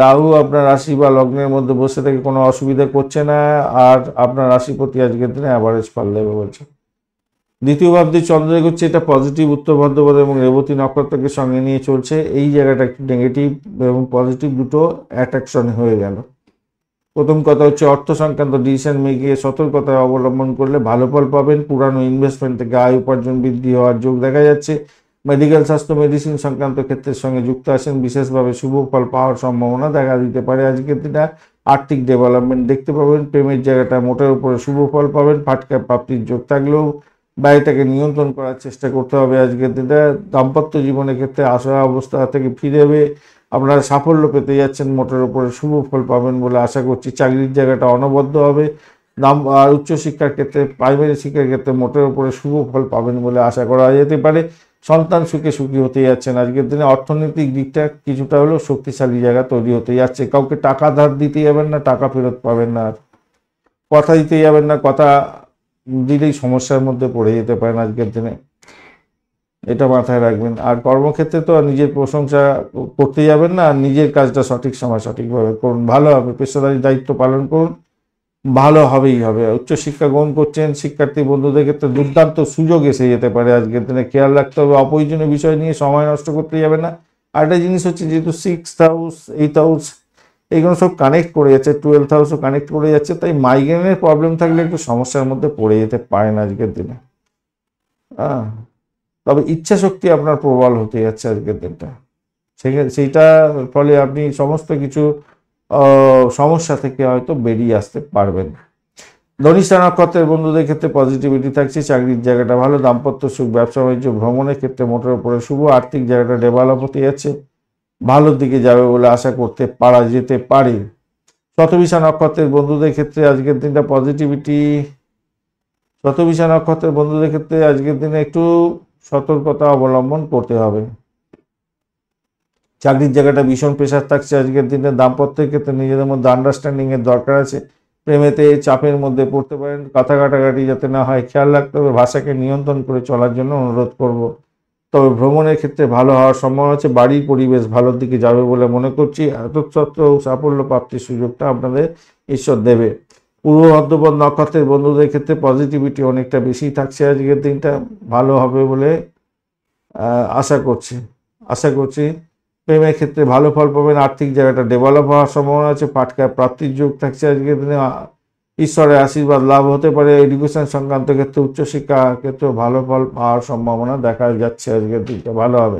রাহু আপনার রাশি বা লগ্নের মধ্যে বসে থেকে কোনো অসুবিধা করছে না, আর আপনার রাশিপতি আজকের দিনে অ্যাভারেজ ফল দেবে বলছে। দ্বিতীয় ভাবটি চন্দ্র এগোচ্ছে, এটা পজিটিভ, উত্তর ভাদ্রপদ এবং রেবতী নক্ষত্রকে সঙ্গে নিয়ে চলছে। এই জায়গাটা একটু নেগেটিভ এবং পজিটিভ দুটো অ্যাট্রাকশন হয়ে গেল। প্রথম কথা হচ্ছে অর্থ সংক্রান্ত ডিসিশন মেকিংয়ে সতর্কতা অবলম্বন করলে ভালো ফল পাবেন। পুরানো ইনভেস্টমেন্ট থেকে আয় উপার্জন বৃদ্ধি হওয়ার যোগ দেখা যাচ্ছে। মেডিকেল স্বাস্থ্য মেডিসিন সংক্রান্ত ক্ষেত্রের সঙ্গে যুক্ত আছেন, বিশেষভাবে শুভ ফল পাওয়ার সম্ভাবনা দেখা দিতে পারে আজকের দিনে। আর্থিক ডেভেলপমেন্ট দেখতে পাবেন। প্রেমের জায়গাটা মোটের উপরে শুভ ফল পাবেন। ফাটকা প্রাপ্তির যোগ থাকলেও ব্যয়টাকে নিয়ন্ত্রণ করার চেষ্টা করতে হবে আজকের দিনে। দাম্পত্য জীবনের ক্ষেত্রে আসা অবস্থা থেকে ফিরে আপনারা সাফল্য পেতে যাচ্ছেন, মোটের উপরে শুভ ফল পাবেন বলে আশা করছি। চাকরির জায়গাটা অনবদ্য হবে। আর উচ্চশিক্ষার ক্ষেত্রে, প্রাইমারি শিক্ষার ক্ষেত্রে মোটের উপরে শুভ ফল পাবেন বলে আশা করা যেতে পারে। সন্তান সুখে সুখী হতে যাচ্ছেন আজকের দিনে। অর্থনৈতিক দিকটা কিছুটা হলেও শক্তিশালী জায়গা তৈরি হতে যাচ্ছে। কাউকে টাকা ধার দিতে যাবেন না, টাকা ফেরত পাবেন না। আর কথা দিতে যাবেন না, কথা দিলেই সমস্যার মধ্যে পড়ে যেতে পারেন আজকের দিনে, এটা মাথায় রাখবেন। আর কর্মক্ষেত্রে তো নিজের প্রশংসা করতে যাবেন না, আর নিজের কাজটা সঠিক সময় সঠিকভাবে করুন, ভালো হবে। পেশাদারি দায়িত্ব পালন করুন, ভালো হবেই হবে। উচ্চশিক্ষা গ্রহণ করছেন শিক্ষার্থী বন্ধুদের ক্ষেত্রে দুর্দান্ত সুযোগ এসে যেতে পারে আজকের দিনে। খেয়াল রাখতে হবে, অপ্রয়োজনীয় বিষয় নিয়ে সময় নষ্ট করতে যাবে না। আর একটা জিনিস হচ্ছে, যেহেতু 6th হাউস 8th হাউস এইগুলো সব কানেক্ট করে যাচ্ছে, 12th হাউসও কানেক্ট করে যাচ্ছে, তাই মাইগ্রেনের প্রবলেম থাকলে একটু সমস্যার মধ্যে পড়ে যেতে পারেন আজকের দিনে। হ্যাঁ, তবে ইচ্ছা শক্তি আপনার প্রবল হতে যাচ্ছে আজকের দিনটা। সেইটা ফলে আপনি সমস্ত কিছু সমস্যা থেকে হয়তো বেরিয়ে আসতে পারবেন। ধনিষ্ঠা নক্ষত্রের বন্ধুদের ক্ষেত্রে পজিটিভিটি থাকছে, চাকরির জায়গাটা ভালো, দাম্পত্য সুখ, ব্যবসা বাণিজ্য, ভ্রমণের ক্ষেত্রে মোটের উপরে শুভ, আর্থিক জায়গাটা ডেভেলপ হতে যাচ্ছে, ভালোর দিকে যাবে বলে আশা করতে পারা যেতে পারে। শতভিষা নক্ষত্রের বন্ধুদের ক্ষেত্রে আজকের দিনটা পজিটিভিটি, শতভিষা নক্ষত্রের বন্ধুদের ক্ষেত্রে আজকের দিনে একটু সতর্কতা অবলম্বন করতে হবে। চাকরির জায়গাটা ভীষণ প্রেশার থাকছে আজকের দিনে। দাম্পত্যের ক্ষেত্রে নিজেদের মধ্যে আন্ডারস্ট্যান্ডিং এর দরকার আছে। প্রেমেতে চাপের মধ্যে পড়তে পারেন, কথা কাটাকাটি যাতে না হয় খেয়াল রাখতে হবে। ভাষাকে নিয়ন্ত্রণ করে চলার জন্য অনুরোধ করব। তবে ভ্রমণের ক্ষেত্রে ভালো হওয়ার সম্ভাবনা আছে, বাড়ির পরিবেশ ভালোর দিকে যাবে বলে মনে করছি। এতৎসত্ত্বেও সাফল্য প্রাপ্তির সুযোগটা আপনাদের ঈশ্বর দেবে। পূর্ব ভদ্রপদ নক্ষত্রের বন্ধুদের ক্ষেত্রে পজিটিভিটি অনেকটা বেশি থাকছে আজকের দিনটা, ভালো হবে বলে আশা করছি। প্রেমের ক্ষেত্রে ভালো ফল পাবেন, আর্থিক জায়গাটা ডেভেলপ হওয়ার সম্ভাবনা আছে, পাটকায় প্রাপ্তির যোগ থাকছে আজকের দিনে। ঈশ্বরের আশীর্বাদ লাভ হতে পারে। এডুকেশন সংক্রান্ত ক্ষেত্রে, উচ্চশিক্ষা ক্ষেত্রে ভালো ফল পাওয়ার সম্ভাবনা দেখা যাচ্ছে আজকের দিনটা, ভালো হবে।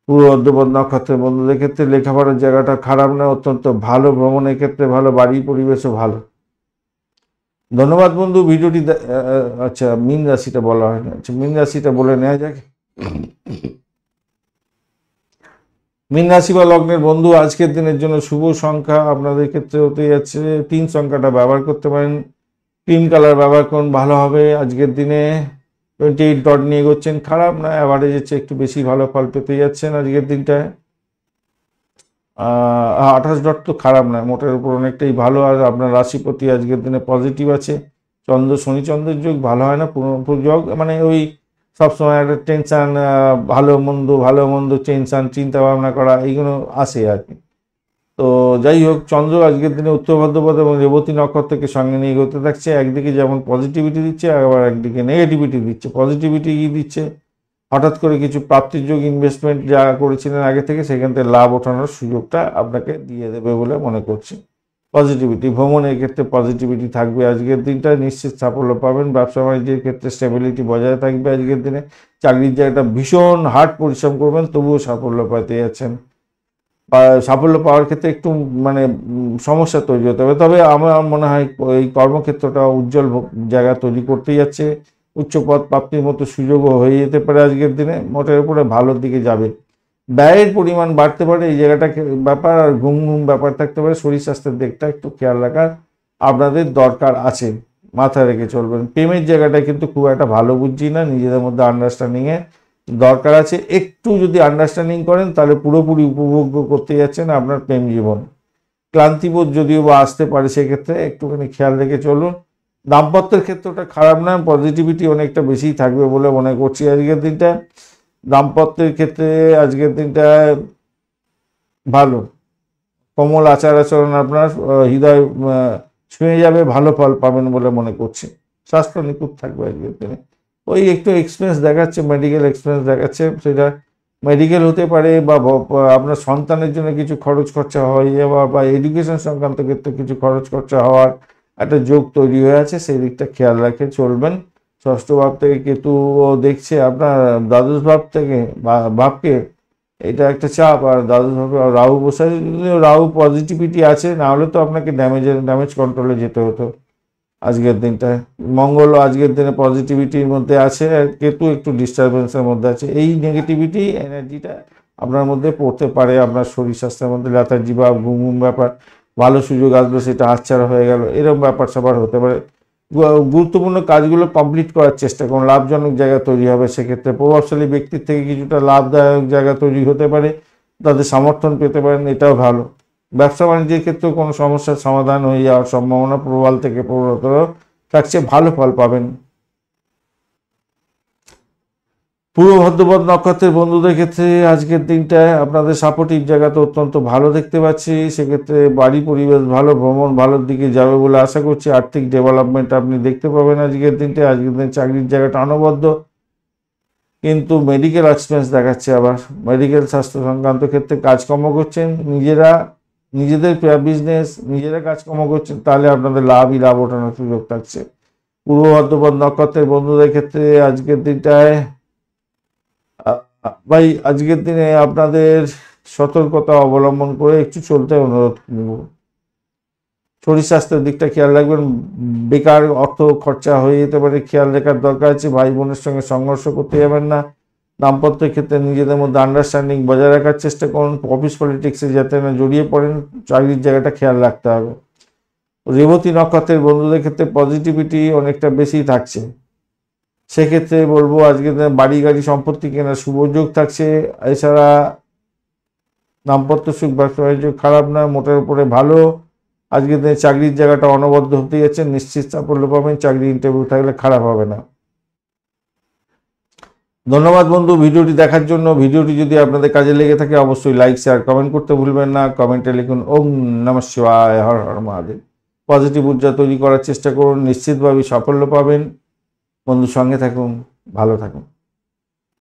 পূর্ব ভদ্রপদ নক্ষত্রের বন্ধুদের ক্ষেত্রে লেখাপড়ার জায়গাটা খারাপ নয়, অত্যন্ত ভালো। ভ্রমণের ক্ষেত্রে ভালো, বাড়ির পরিবেশও ভালো। ধন্যবাদ বন্ধু, ভিডিওটি আচ্ছা মীন রাশিটা বলা হয়নি, আচ্ছা মীন রাশিটা বলে নেওয়া যাক। মীন রাশি বা লগ্নের বন্ধু, আজকের দিনের জন্য শুভ সংখ্যা আপনাদের ক্ষেত্রে হতে যাচ্ছে 3 সংখ্যাটা ব্যবহার করতে পারেন। ক্রিম কালার ব্যবহার করুন, ভালো হবে আজকের দিনে। 28 ডট নিয়ে এগোচ্ছেন, খারাপ না, অ্যাভারেজের চেয়ে একটু বেশি ভালো ফল পেতে যাচ্ছেন আজকের দিনটায়। 28 ডট তো খারাপ নয়, মোটের উপর অনেকটাই ভালো। আর আপনার রাশিপতি আজকের দিনে পজিটিভ আছে। শনি চন্দ্রের যোগ ভালো হয় না, পুরো যোগ মানে ওই সবসময় একটা টেনশান, ভালো মন্দ টেনশান, চিন্তা ভাবনা করা, এইগুলো আসে আর কি। তো যাই হোক, চন্দ্র আজকের দিনে উত্তর ভাদ্রপদ এবং রেবতী নক্ষত্রকে সঙ্গে নিয়ে এগোতে থাকছে। একদিকে যেমন পজিটিভিটি দিচ্ছে, আবার একদিকে নেগেটিভিটি দিচ্ছে। পজিটিভিটি কি দিচ্ছে, হঠাৎ করে কিছু প্রাপ্তির যোগ, ইনভেস্টমেন্ট যা করেছিলেন আগে থেকে সেখান থেকে লাভ ওঠানোর সুযোগটা আপনাকে দিয়ে দেবে বলে মনে করছি। পজিটিভিটি, ভ্রমণের ক্ষেত্রে পজিটিভিটি থাকবে আজকের দিনটা, নিশ্চিত সাফল্য পাবেন। ব্যবসা বাণিজ্যের ক্ষেত্রে স্টেবিলিটি বজায় থাকবে আজকের দিনে। চাকরির জায়গাটা ভীষণ হার্ড পরিশ্রম করবেন, তবুও সাফল্য পেতে যাচ্ছেন। সাফল্য পাওয়ার ক্ষেত্রে একটু মানে সমস্যা তৈরি হতে হবে, তবে আমার মনে হয় এই কর্মক্ষেত্রটা উজ্জ্বল জায়গা তৈরি করতে যাচ্ছে। উচ্চ পদ প্রাপ্তির মতো সুযোগও হয়ে যেতে পারে আজকের দিনে, মোটের উপরে ভালোর দিকে যাবে। ব্যয়ের পরিমাণ বাড়তে পারে, এই জায়গাটা ব্যাপার। আর ঘুম ব্যাপার থাকতে পারে, শরীর স্বাস্থ্যের দিকটা একটু খেয়াল রাখার আপনাদের দরকার আছে, মাথায় রেখে চলবেন। প্রেমের জায়গাটা কিন্তু খুব একটা ভালো বুঝছি না, নিজেদের মধ্যে আন্ডারস্ট্যান্ডিংয়ে দরকার আছে। একটু যদি আন্ডারস্ট্যান্ডিং করেন তাহলে পুরোপুরি উপভোগ করতে যাচ্ছেন আপনার প্রেম জীবন। ক্লান্তিবোধ যদিও বা আসতে পারে, সেক্ষেত্রে একটুখানি খেয়াল রেখে চলুন। দাম্পত্যের ক্ষেত্রটা খারাপ না, পজিটিভিটি অনেকটা বেশি থাকবে বলে মনে করছি আজকের দিনটা। দাম্পত্যের ক্ষেত্রে আজকের দিনটা ভালো, কোমল আচার আচরণ আপনার হৃদয় ছুঁয়ে যাবে, ভালো ফল পাবেন বলে মনে করছি। স্বাস্থ্য নিখুঁত থাকবে আজকের দিনে। ওই একটু এক্সপেন্স দেখাচ্ছে, মেডিকেল এক্সপেন্স দেখাচ্ছে, সেটা মেডিকেল হতে পারে, বা আপনার সন্তানের জন্য কিছু খরচ খরচা হয়ে যাওয়া, বা এডুকেশন সংক্রান্ত ক্ষেত্রে কিছু খরচ খরচা হওয়ার একটা যোগ তৈরি হয়ে আছে, সেই দিকটা খেয়াল রাখে চলবেন। ষষ্ঠ ভাব থেকে কেতু দেখছে আপনার দ্বাদশ ভাব থেকে ভাবকে, এটা একটা চাপ। আর দ্বাদশ ভাবে রাহু বসে, রাহু পজিটিভিটি আছে, না হলে তো আপনাকে ড্যামেজ কন্ট্রোলে যেতে হতো আজকের দিনটায়। মঙ্গল আজকের দিনে পজিটিভিটির মধ্যে আছে, আর কেতু একটু ডিস্টারবেন্সের মধ্যে আছে। এই নেগেটিভিটি এনার্জিটা আপনার মধ্যে পড়তে পারে, আপনার শরীর স্বাস্থ্যের মধ্যে লেথার্জি বা ঘুম ব্যাপার, ভালো সুযোগ আসবে সেটা হাতছাড়া হয়ে গেল, এরকম ব্যাপার স্যাপার হতে পারে। গুরুত্বপূর্ণ কাজগুলো কমপ্লিট করার চেষ্টা করুন, লাভজনক জায়গা তৈরি হবে। সেক্ষেত্রে প্রভাবশালী ব্যক্তির থেকে কিছুটা লাভদায়ক জায়গা তৈরি হতে পারে, তাদের সমর্থন পেতে পারেন, এটাও ভালো। ব্যবসা বাণিজ্যের ক্ষেত্রেও কোনো সমস্যার সমাধান হয়ে যাওয়ার সম্ভাবনা প্রবল থেকে প্রবলতর থাকছে, ভালো ফল পাবেন। পূর্ব ভাদ্রপদ নক্ষত্রের বন্ধুদের ক্ষেত্রে আজকের দিনটায় আপনাদের সাপোর্টিভ জায়গাতে অত্যন্ত ভালো দেখতে পাচ্ছি। সেক্ষেত্রে বাড়ি পরিবেশ ভালো, ভ্রমণ ভালোর দিকে যাবে বলে আশা করছি। আর্থিক ডেভেলপমেন্ট আপনি দেখতে পাবেন আজকের দিনটা। আজকের দিন চাকরির জায়গাটা অনবদ্য, কিন্তু মেডিকেল এক্সপেন্স দেখাচ্ছে। আবার মেডিকেল স্বাস্থ্য সংক্রান্ত ক্ষেত্রে কাজকর্ম করছেন, নিজেদের বিজনেস নিজেরা কাজকর্ম করছেন, তাহলে আপনাদের লাভই লাভ ওঠানোর সুযোগ থাকছে। পূর্ব ভাদ্রপদ নক্ষত্রের বন্ধুদের ক্ষেত্রে আজকের দিনটায় ভাই আজকের দিনে আপনাদের সতর্কতা অবলম্বন করে একটু চলতে অনুরোধ করব। শরীর স্বাস্থ্যের দিকটা খেয়াল রাখবেন, বেকার অর্থ খরচা হয়ে যেতে পারে, খেয়াল রাখার দরকার আছে। ভাই বোনের সঙ্গে সংঘর্ষ করতে যাবেন না। দাম্পত্যের ক্ষেত্রে নিজেদের মধ্যে আন্ডারস্ট্যান্ডিং বজায় রাখার চেষ্টা করুন। অফিস পলিটিক্সে যাতে না জড়িয়ে পড়েন, চাকরির জায়গাটা খেয়াল রাখতে হবে। রেবতী নক্ষত্রের বন্ধুদের ক্ষেত্রে পজিটিভিটি অনেকটা বেশি থাকছে। সেক্ষেত্রে বলবো আজকে বাড়ি গাড়ি সম্পত্তি কেনার শুভযোগ থাকছে। এছাড়া দাম্পত্য সুখ, ব্যবসা বাণিজ্য খারাপ না, মোটের উপরে ভালো। আজকের দিনে চাকরির জায়গাটা অনবদ্য হতে যাচ্ছে, নিশ্চিত সাফল্য পাবেন। চাকরি ইন্টারভিউ থাকলে খারাপ হবে না। ধন্যবাদ বন্ধু ভিডিওটি দেখার জন্য। ভিডিওটি যদি আপনাদের কাজে লেগে থাকে অবশ্যই লাইক, শেয়ার, কমেন্ট করতে ভুলবেন না। কমেন্টে লিখুন ওম নমঃ শিবায়, হর হর মহাদেব। পজিটিভ ঊর্জা তৈরি করার চেষ্টা করুন, নিশ্চিতভাবে সাফল্য পাবেন। বন্ধুর সঙ্গে থাকুন, ভালো থাকুন।